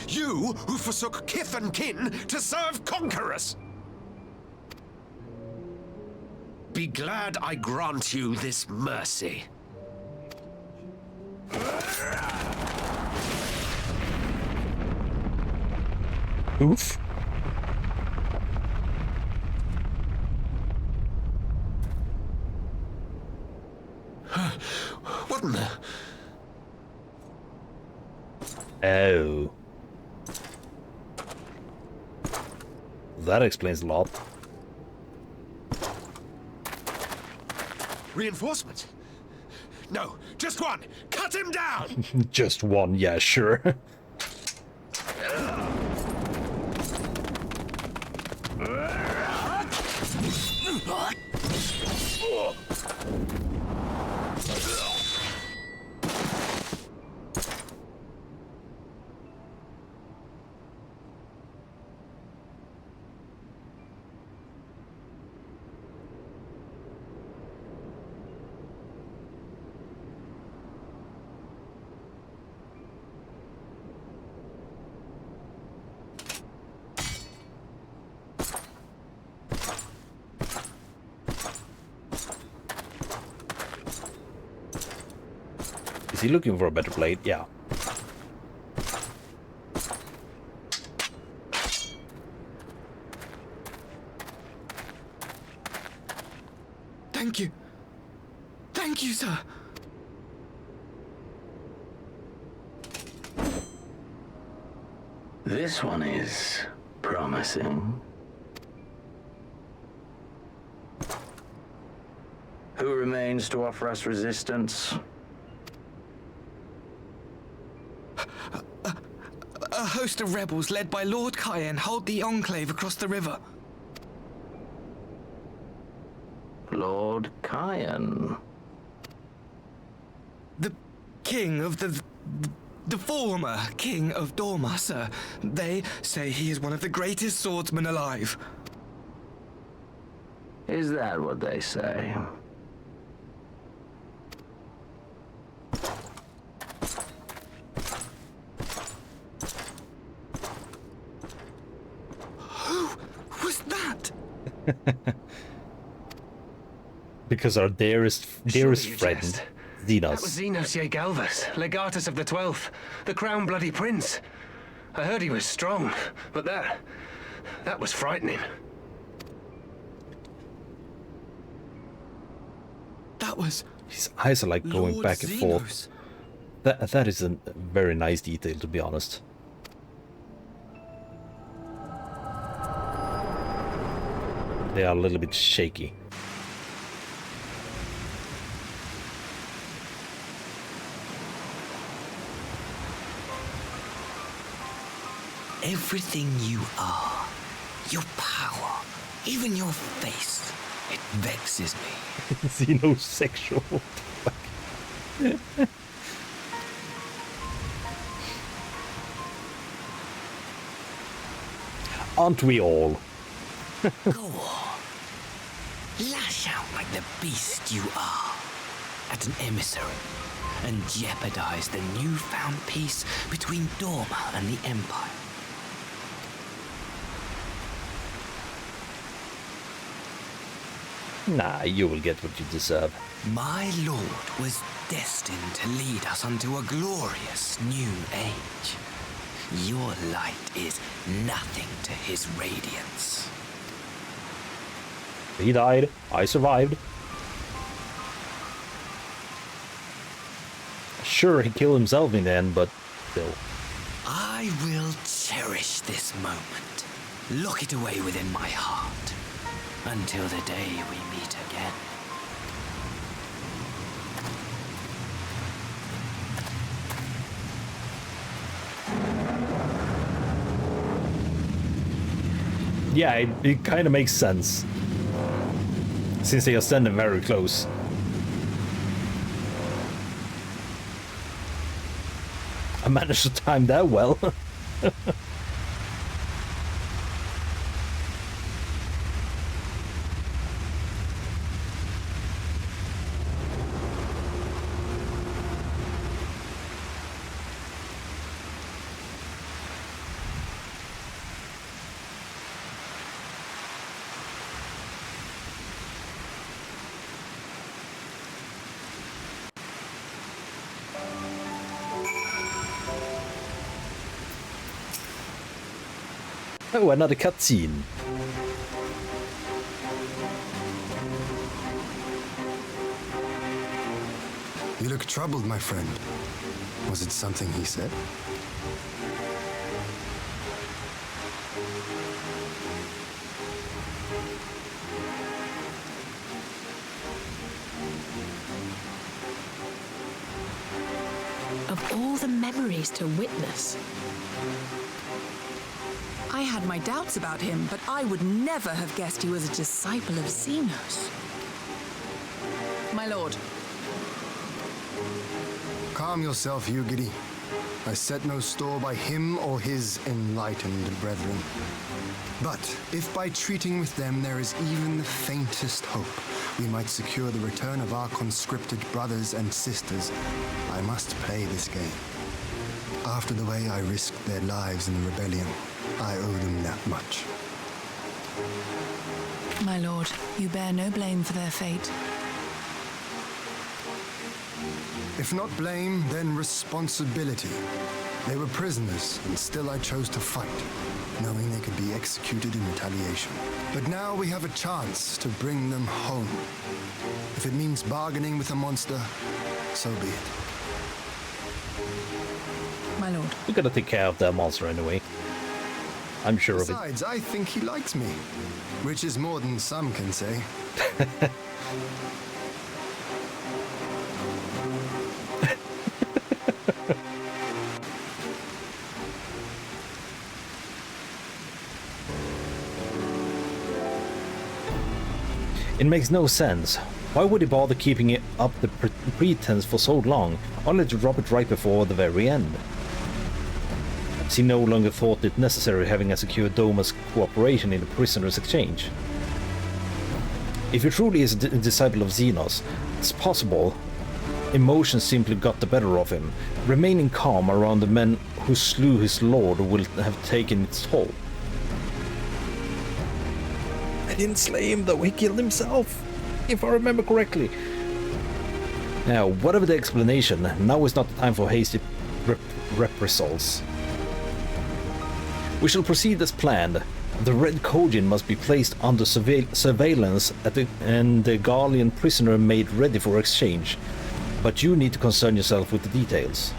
You who forsook kith and kin to serve conquerors! Be glad I grant you this mercy. Oof. What in the... Oh. That explains a lot. Reinforcements? No, just one! Cut him down! Just one, yeah, sure. Is he looking for a better blade? Yeah. Thank you. Thank you, sir. This one is promising. Who remains to offer us resistance? A host of rebels led by Lord Cayenne hold the enclave across the river. Lord Cayenne? The king of the former king of Dorma, sir. They say he is one of the greatest swordsmen alive. Is that what they say? Who was that? Because our dearest friend, Xenos. That was Xenos Galvas, legatus of the 12th, the crown bloody prince. I heard he was strong, but that was frightening. That was... His eyes are like going Lord back and forth. That is a very nice detail, to be honest. They are a little bit shaky. Everything you are, your power, even your face, it vexes me. Xenosexual. Aren't we all? Go on. Lash out like the beast you are at an emissary and jeopardize the newfound peace between Dorma and the Empire. Nah, you will get what you deserve. My lord was destined to lead us unto a glorious new age. Your light is nothing to his radiance. He died. I survived. Sure, he killed himself in the end, but still. I will cherish this moment. Lock it away within my heart. Until the day we meet again. Yeah, it kind of makes sense. Since they are standing very close. I managed to time that well. Oh, another cutscene. You look troubled, my friend. Was it something he said? Of all the memories to witness. I had my doubts about him, but I would never have guessed he was a disciple of Xenos. My lord. Calm yourself, Ugidi. I set no store by him or his enlightened brethren. But if by treating with them there is even the faintest hope, we might secure the return of our conscripted brothers and sisters, I must play this game. After the way I risked their lives in the rebellion, I owe them that much. My lord, you bear no blame for their fate. If not blame, then responsibility. They were prisoners, and still I chose to fight, knowing they could be executed in retaliation. But now we have a chance to bring them home. If it means bargaining with a monster, so be it. My lord. We gotta take care of that monster anyway. I'm sure of it. Besides, I think he likes me, which is more than some can say. It makes no sense. Why would he bother keeping it up the pretense for so long, only to drop it right before the very end? He no longer thought it necessary having a secure Doma's cooperation in the prisoners' exchange. If he truly is a disciple of Xenos, it's possible emotions simply got the better of him. Remaining calm around the men who slew his lord will have taken its toll. I didn't slay him though, he killed himself, if I remember correctly. Now, whatever the explanation, now is not the time for hasty reprisals. We shall proceed as planned. The Red Kojin must be placed under surveillance and the Garlean prisoner made ready for exchange. But you need to concern yourself with the details.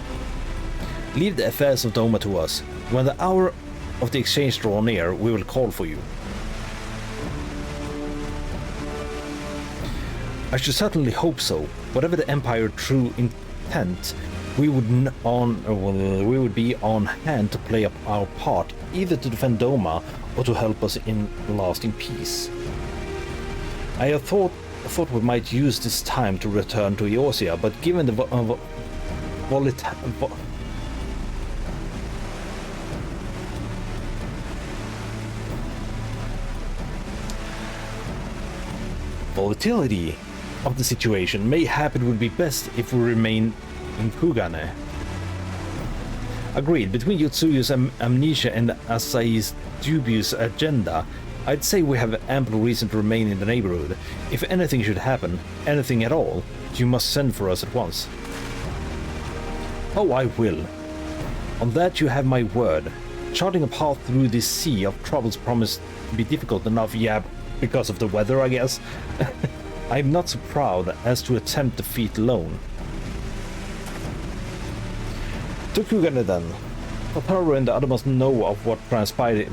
Leave the affairs of Doma to us. When the hour of the exchange draws near, we will call for you. I should certainly hope so. Whatever the Empire's true intent, we would be on hand to play up our part, either to defend Doma or to help us in lasting peace. I have thought we might use this time to return to Eorzea, but given the volatility of the situation, mayhap it would be best if we remain in Kugane. Agreed. Between Yotsuyu's amnesia and Asai's dubious agenda, I'd say we have ample reason to remain in the neighborhood. If anything should happen, anything at all, you must send for us at once. Oh, I will. On that you have my word. Charting a path through this sea of troubles promised to be difficult enough, yeah, because of the weather, I guess. I'm not so proud as to attempt the feat alone. Tokugane then. Tataru and the other must know of what transpired.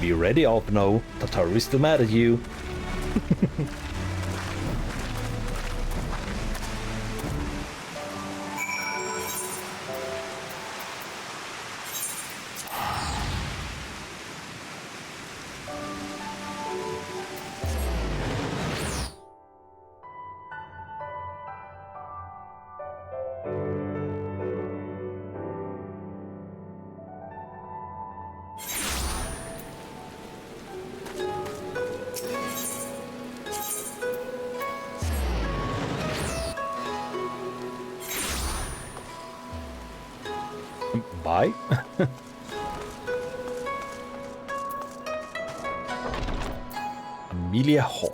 Be ready, Alpno. Tataru is still mad at you. Bye. Amelia Hawk.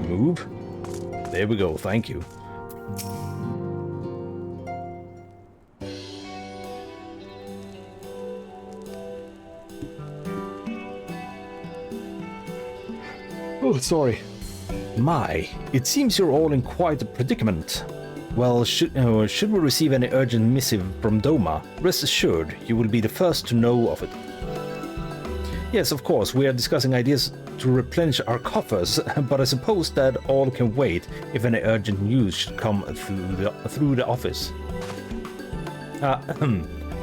Move. There we go, thank you. Oh, sorry. My, it seems you're all in quite a predicament. Well, should we receive any urgent missive from Doma, rest assured you will be the first to know of it. Yes, of course, we are discussing ideas to replenish our coffers, but I suppose that all can wait if any urgent news should come through the office.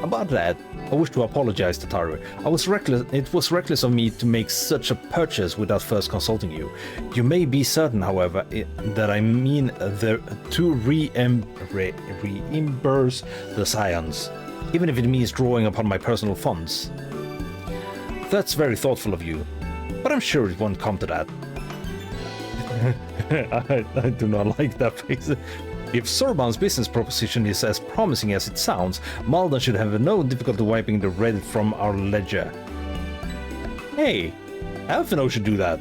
About that, I wish to apologize, Tataru. It was reckless of me to make such a purchase without first consulting you. You may be certain, however, that I mean to reimburse the scions, even if it means drawing upon my personal funds. That's very thoughtful of you, but I'm sure it won't come to that. I do not like that face. If Sorban's business proposition is as promising as it sounds, Malden should have no difficulty wiping the red from our ledger. Hey, Alphino should do that.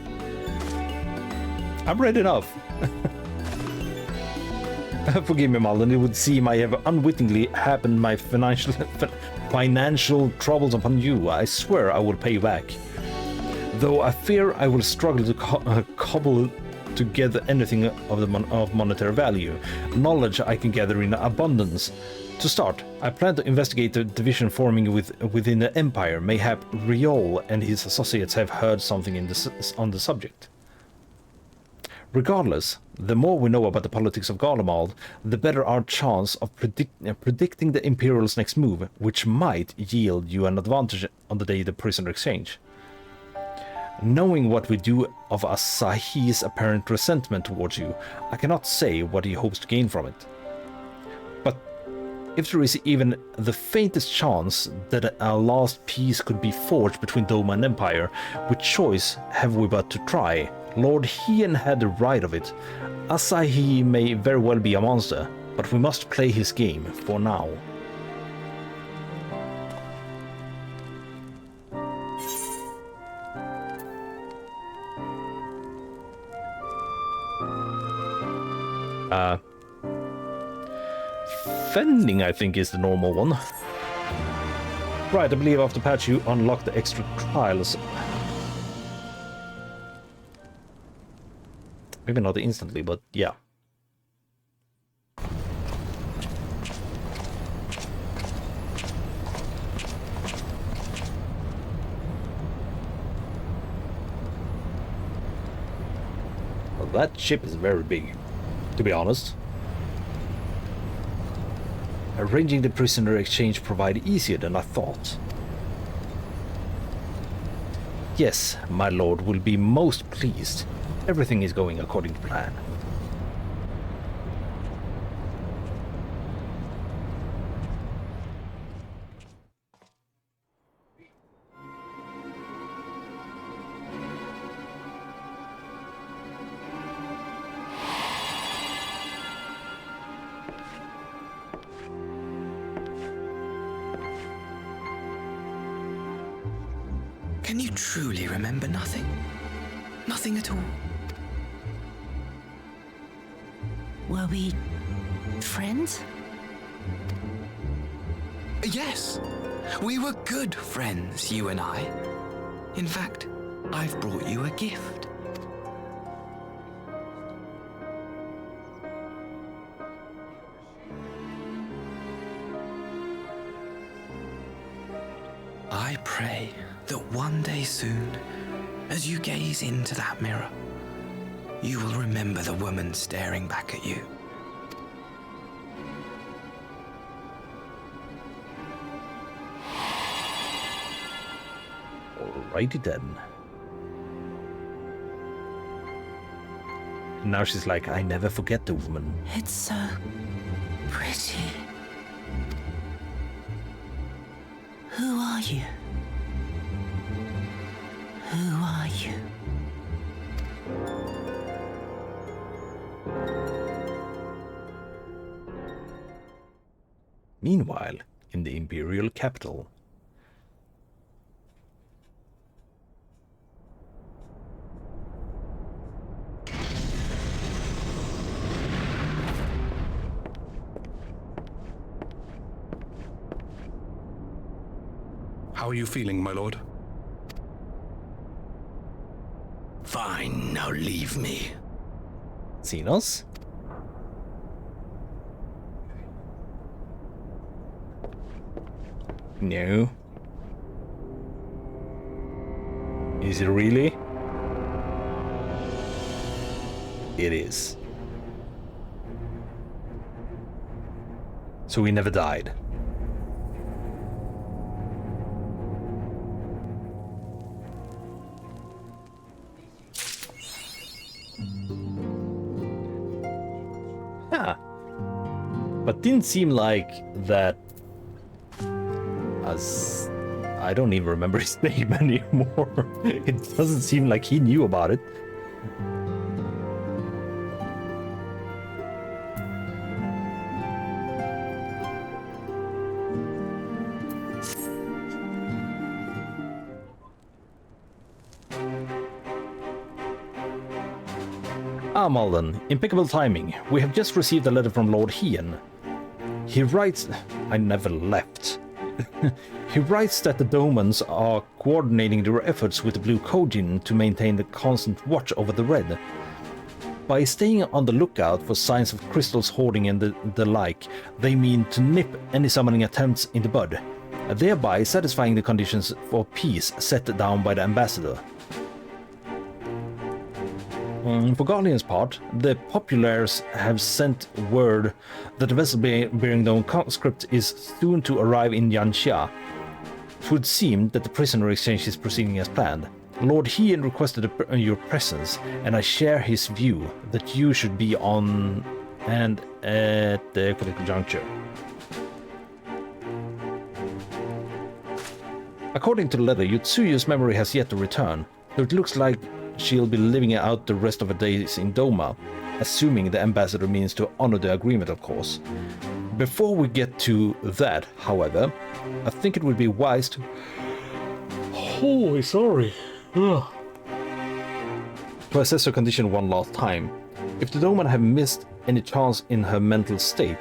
I'm red enough. Forgive me, Malden, it would seem I have unwittingly happened my financial troubles upon you. I swear I will pay you back. Though I fear I will struggle to cobble together anything of monetary value. Knowledge I can gather in abundance. To start, I plan to investigate the division forming within the Empire. Mayhap Riol and his associates have heard something on the subject. Regardless, the more we know about the politics of Garlemald, the better our chance of predicting the Imperial's next move, which might yield you an advantage on the day of the prisoner exchange. Knowing what we do of Asahi's apparent resentment towards you, I cannot say what he hopes to gain from it. But if there is even the faintest chance that our last peace could be forged between Doma and Empire, which choice have we but to try? Lord Hien had the right of it. Asahi may very well be a monster, but we must play his game for now. Fending, I think, is the normal one. Right, I believe after patch you unlock the extra trials. Maybe not instantly, but yeah. Well, that ship is very big, to be honest. Arranging the prisoner exchange proved easier than I thought. Yes, my lord will be most pleased. Everything is going according to plan. Can you truly remember nothing? Nothing at all? Were we friends? Yes. We were good friends, you and I. In fact, I've brought you a gift. I pray that one day soon, as you gaze into that mirror, you will remember the woman staring back at you. Alrighty then. And now she's like, I never forget the woman. It's so pretty. Who are you? Who are you? Meanwhile, in the Imperial capital. How are you feeling, my lord? Fine, now leave me. Xenos? No. Is it really? It is. So we never died. But didn't seem like that. As I don't even remember his name anymore. It doesn't seem like he knew about it. Ah, Malden, impeccable timing. We have just received a letter from Lord Hien. He writes... I never left. He writes that the Domans are coordinating their efforts with the Blue Kojin to maintain the constant watch over the Red. By staying on the lookout for signs of crystals hoarding and the like, they mean to nip any summoning attempts in the bud, thereby satisfying the conditions for peace set down by the ambassador. For Guardian's part, the populares have sent word that the vessel bearing the conscript is soon to arrive in Yanxia. It would seem that the prisoner exchange is proceeding as planned. Lord Hien requested your presence, and I share his view that you should be on hand at the critical juncture. According to the letter, Yutsuyu's memory has yet to return, though it looks like she'll be living out the rest of her days in Doma, assuming the ambassador means to honor the agreement, of course. Before we get to that, however, I think it would be wise to... Holy sorry. To assess her condition one last time. If the Doman have missed any chance in her mental state,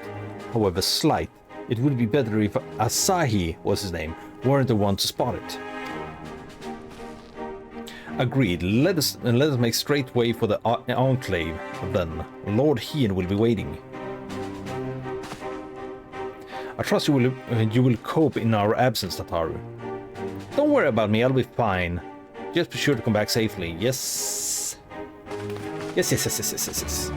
however slight, it would be better if Asahi was his name, weren't the one to spot it. Agreed. Let us make straight way for the Enclave, then. Lord Hien will be waiting. I trust you will cope in our absence, Tataru. Don't worry about me, I'll be fine. Just be sure to come back safely. Yes. Yes.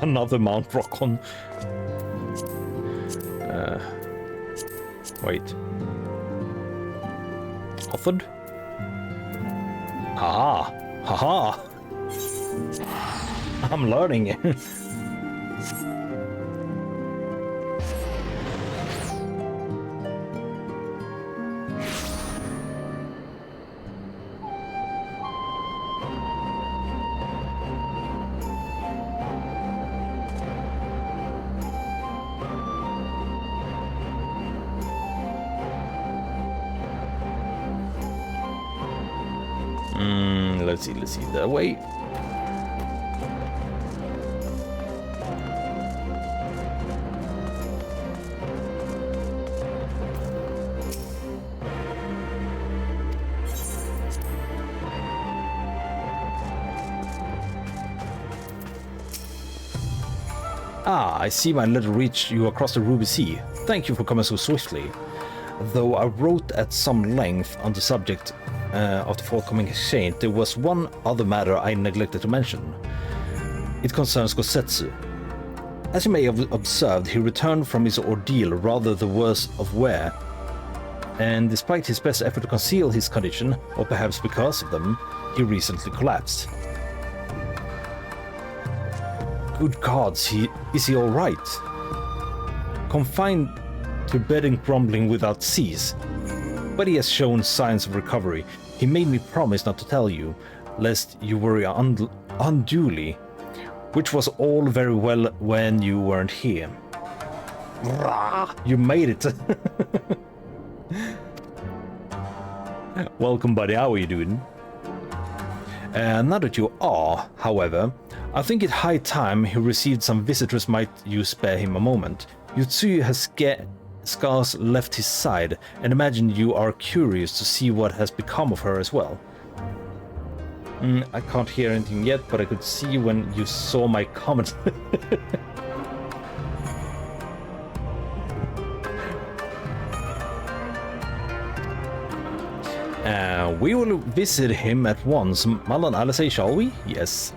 Another Mount Rockon. Wait. Offered? Ah! Haha! I'm learning. Let's see. That way. Ah, I see my letter reached you across the Ruby Sea. Thank you for coming so swiftly. Though I wrote at some length on the subject of the forthcoming exchange, there was one other matter I neglected to mention. It concerns Gosetsu. As you may have observed, he returned from his ordeal rather the worse of wear, and despite his best effort to conceal his condition, or perhaps because of them, he recently collapsed. Good gods, is he all right? Confined to bed and grumbling without cease. But he has shown signs of recovery. He made me promise not to tell you, lest you worry unduly, which was all very well when you weren't here. You made it. Welcome, buddy. How are you doing? Now that you are, however, I think it high time he received some visitors. Might you spare him a moment? Yotsuyu has scarce left his side, and imagine you are curious to see what has become of her as well. I can't hear anything yet, but I could see when you saw my comment. We will visit him at once. Mallan Alisei, shall we? Yes.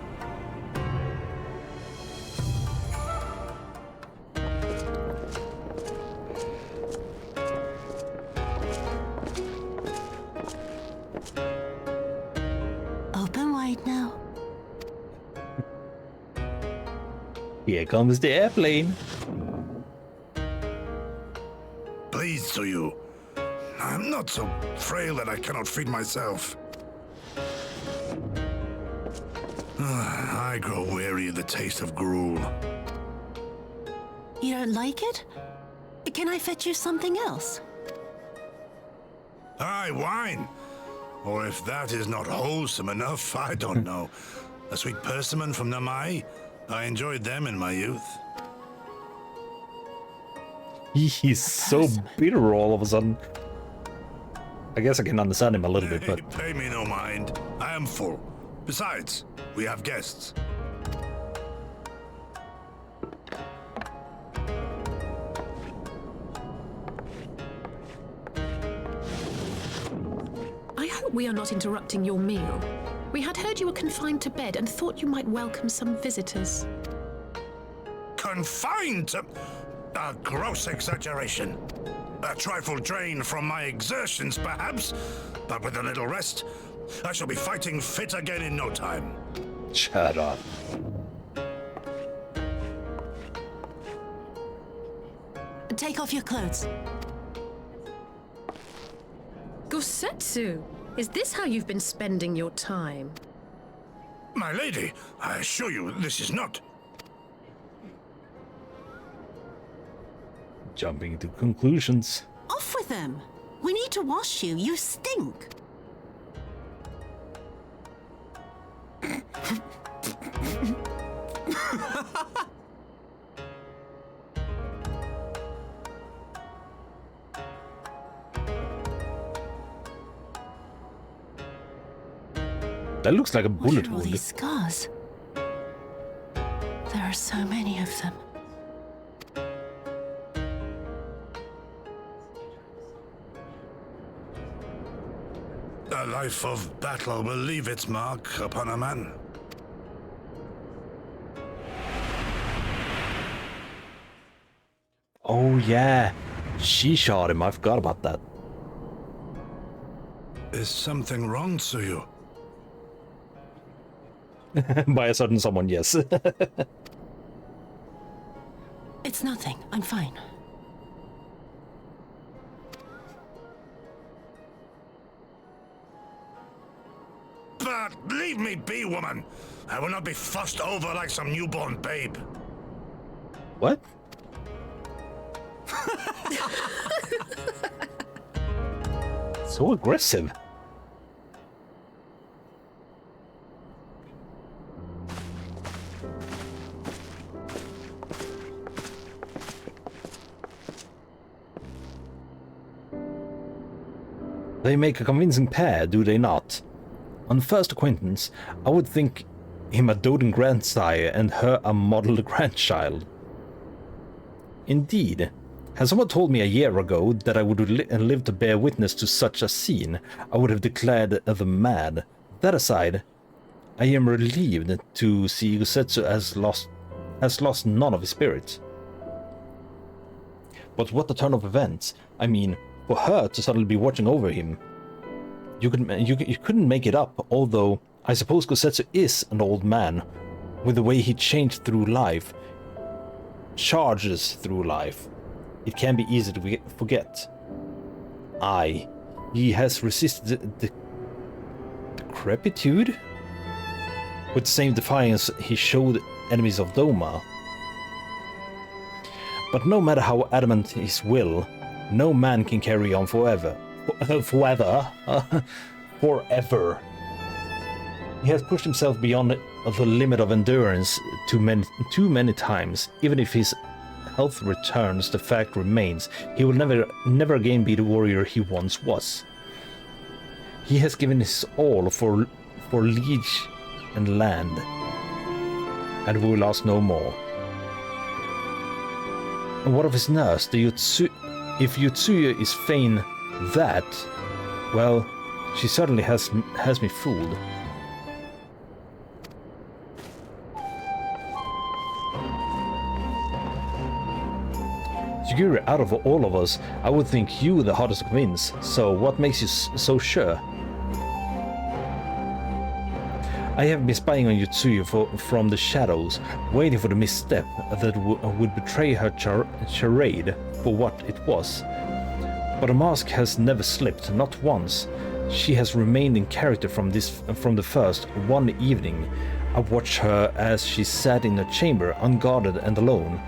Open wide now. Here comes the airplane. Please to you. I'm not so frail that I cannot feed myself. I grow weary of the taste of gruel. You don't like it? Can I fetch you something else? Aye, wine. Or if that is not wholesome enough, I don't know. A sweet persimmon from Namai. I enjoyed them in my youth. He's so bitter all of a sudden. I guess I can understand him a little bit, but... Pay me no mind. I am full. Besides, we have guests. I hope we are not interrupting your meal. We had heard you were confined to bed and thought you might welcome some visitors. Confined to... A gross exaggeration. A trifle drained from my exertions, perhaps, but with a little rest, I shall be fighting fit again in no time. Shut up. Take off your clothes. Gosetsu, is this how you've been spending your time? My lady, I assure you this is not... Jumping to conclusions. Off with them! We need to wash you. You stink. That looks like a bullet What are all wound. these scars? There are so many of them. A life of battle will leave its mark upon a man. Oh yeah, she shot him. I forgot about that. Is something wrong, Tsuyu? By a certain someone, yes. It's nothing. I'm fine. But leave me be, woman. I will not be fussed over like some newborn babe. What? So aggressive. They make a convincing pair, do they not? On first acquaintance, I would think him a doting grandsire and her a model grandchild. Indeed. Had someone told me a year ago that I would live to bear witness to such a scene, I would have declared them mad. That aside, I am relieved to see Gusetsu has lost none of his spirit. But what a turn of events! I mean, for her to suddenly be watching over him. You couldn't make it up, although I suppose Gusetsu is an old man, with the way he changed through life, charges through life. It can be easy to forget. Aye, he has resisted the decrepitude? With the same defiance he showed enemies of Doma. But no matter how adamant his will, no man can carry on forever. Forever. He has pushed himself beyond the limit of endurance too many times. Even if his health returns, the fact remains he will never again be the warrior he once was. He has given his all for liege and land, and will ask no more. And what of his nurse, if Yotsuya is fain that, well, she certainly has me fooled. Yuri, out of all of us, I would think you the hardest to convince, so what makes you so sure? I have been spying on Yotsuya from the shadows, waiting for the misstep that would betray her charade for what it was. But the mask has never slipped, not once. She has remained in character from the first. One evening, I watched her as she sat in her chamber, unguarded and alone.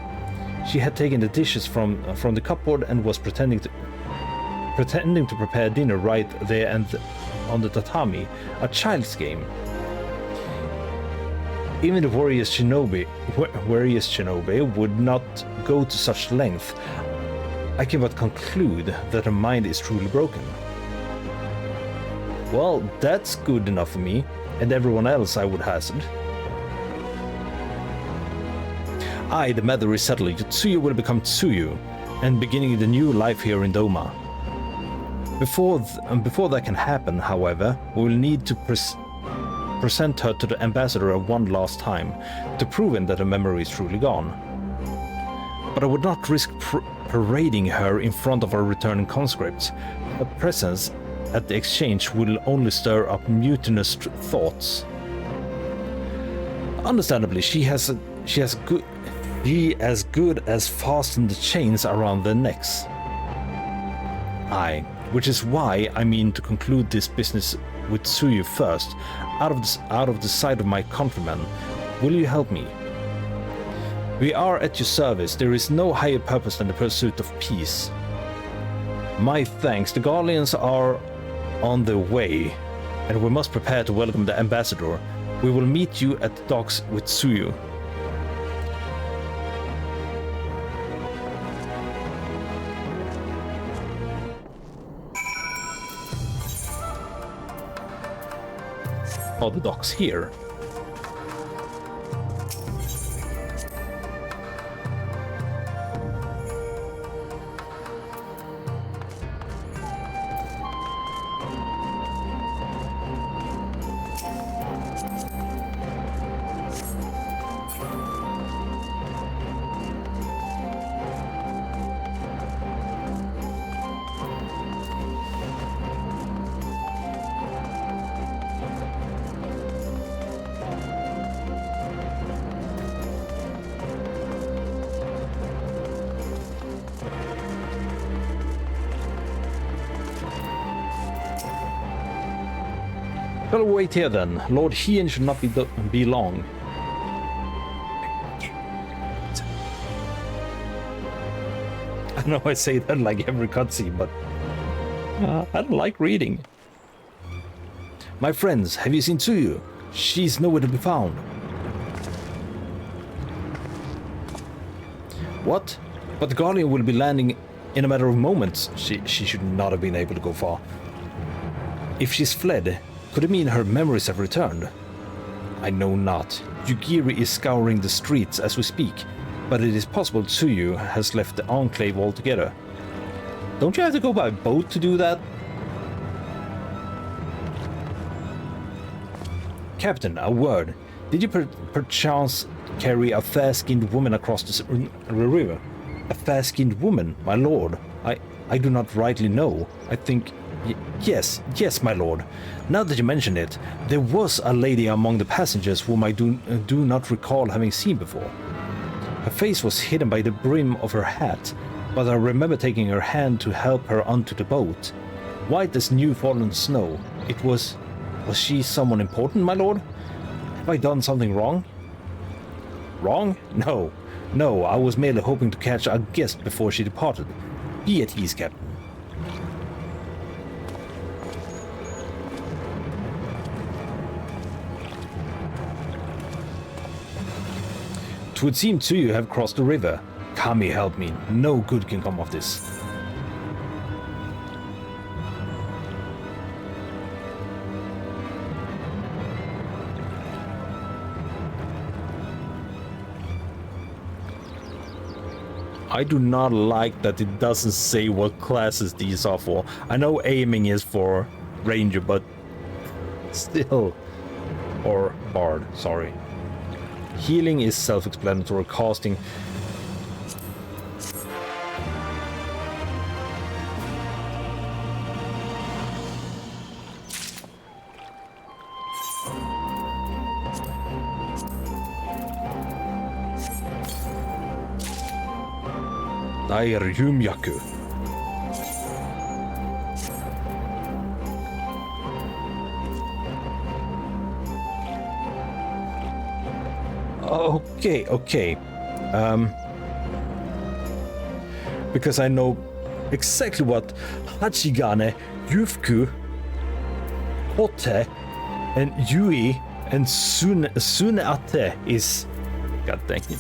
She had taken the dishes from the cupboard and was pretending to prepare dinner right there and on the tatami, a child's game. Even the warrior shinobi would not go to such length. I can but conclude that her mind is truly broken. Well, that's good enough for me, and everyone else, I would hazard. The matter is settled. Yotsuya will become Tsuyu, and beginning the new life here in Doma. Before that can happen, however, we will need to present her to the ambassador one last time, to prove him that her memory is truly gone. But I would not risk parading her in front of our returning conscripts. Her presence at the exchange will only stir up mutinous thoughts. Understandably, she as good as fastened the chains around their necks. Which is why I mean to conclude this business with Tsuyu first, out of the sight of my countrymen. Will you help me? We are at your service. There is no higher purpose than the pursuit of peace. My thanks. The Guardians are on their way, and we must prepare to welcome the ambassador. We will meet you at the docks with Tsuyu. All the docks here. Well, wait here then. Lord Hien should not be long. I know I say that like every cutscene, but I don't like reading. My friends, have you seen Tsuyu? She's nowhere to be found. What? But the Guardian will be landing in a matter of moments. She should not have been able to go far. If she's fled, could it mean her memories have returned? I know not. Yugiri is scouring the streets as we speak, but it is possible Tsuyu has left the Enclave altogether. Don't you have to go by boat to do that? Captain, a word. Did you perchance carry a fair-skinned woman across the river? A fair-skinned woman, my lord? I do not rightly know. I think... Yes, my lord. Now that you mention it, there was a lady among the passengers whom I do not recall having seen before. Her face was hidden by the brim of her hat, but I remember taking her hand to help her onto the boat. White as new-fallen snow. Was she someone important, my lord? Have I done something wrong? Wrong? No, I was merely hoping to catch a guest before she departed. Be at ease, Captain. Twould seem Tsuyu have crossed the river. Kami, help me. No good can come of this. I do not like that it doesn't say what classes these are for. I know aiming is for ranger, but still. Or bard, sorry. Healing is self-explanatory. Casting. Dairumyaku. Okay. Because I know exactly what Hachigane, Yufuku, Hotte, and Yui, and Tsuneate is. God dang it.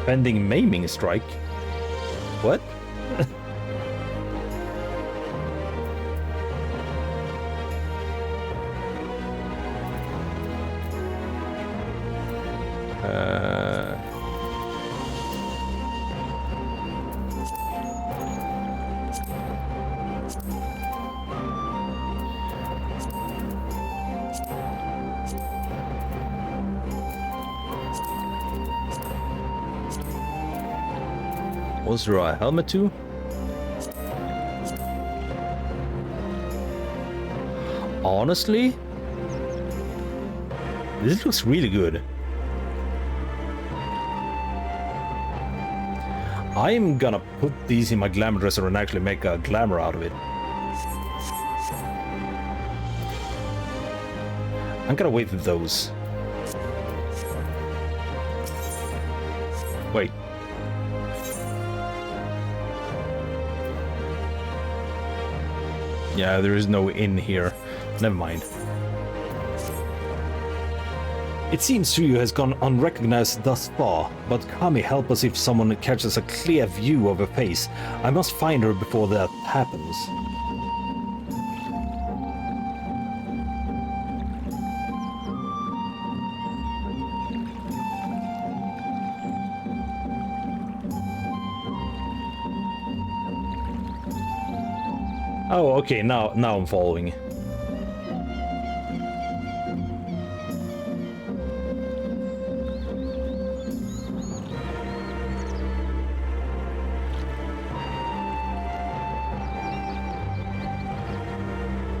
Pending maiming strike? What? Was there a helmet too? Honestly, this looks really good. I'm gonna put these in my glamour dresser and actually make a glamour out of it. I'm gonna wait with those. Wait. Yeah, there is no inn here. Never mind. It seems Tsuyu has gone unrecognized thus far, but Kami help us if someone catches a clear view of her face. I must find her before that happens. Oh, okay, now I'm following.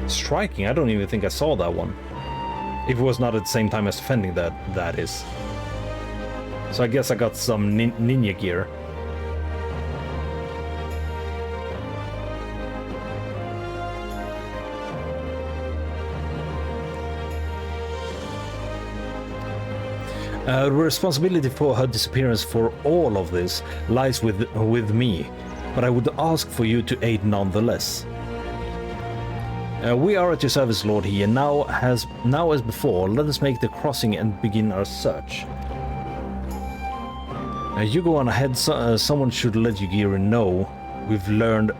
Striking? I don't even think I saw that one. If it was not at the same time as defending, that is. So I guess I got some ninja gear. The responsibility for her disappearance for all of this lies with me, but I would ask for you to aid nonetheless. We are at your service, Lord here. Now as before, let us make the crossing and begin our search. You go on ahead. Someone should let you Gira know we've learned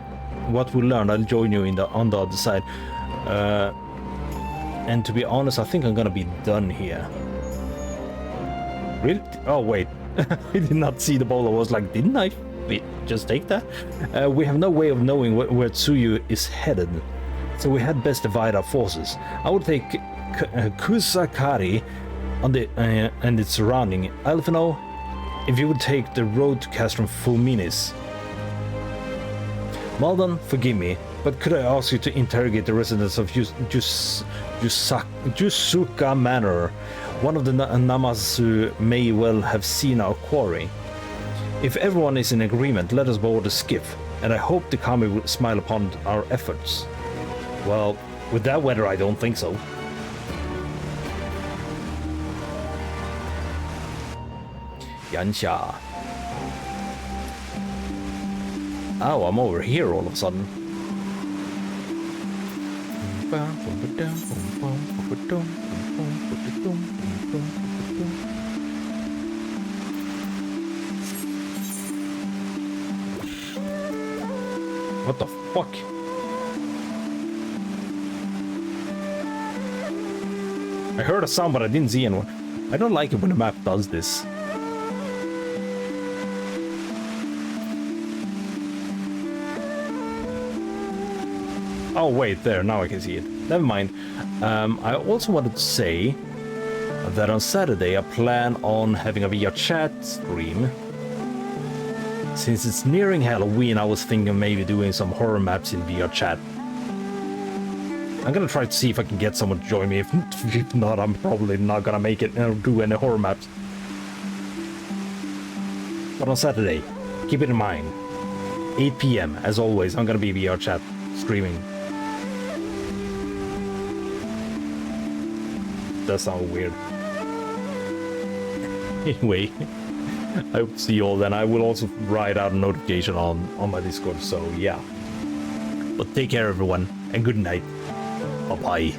what we learned. I'll join you on the other side. And to be honest, I think I'm gonna be done here. Really? Oh wait, I did not see the ball. I was like, didn't I just take that? We have no way of knowing where Tsuyu is headed, so we had best divide our forces. I would take Kusakari on the and its surrounding. Alphino, if you would take the road to Castrum Fulminis. Malden, forgive me, but could I ask you to interrogate the residents of Jusuka Manor? One of the Namazu may well have seen our quarry. If everyone is in agreement, let us board a skiff, and I hope the Kami will smile upon our efforts. Well, with that weather, I don't think so. Yansha. Oh, I'm over here all of a sudden. What the fuck? I heard a sound, but I didn't see anyone. I don't like it when the map does this. Oh wait, there, now I can see it. Never mind. I also wanted to say that on Saturday I plan on having a VR chat stream. Since it's nearing Halloween, I was thinking of maybe doing some horror maps in VR chat. I'm gonna try to see if I can get someone to join me. If not, I'm probably not gonna make it and do any horror maps. But on Saturday, keep it in mind, 8 PM, as always, I'm gonna be VR chat streaming. That sounds weird. Anyway, I hope to see you all then. I will also write out a notification on my Discord, so yeah. But take care everyone, and good night. Bye-bye.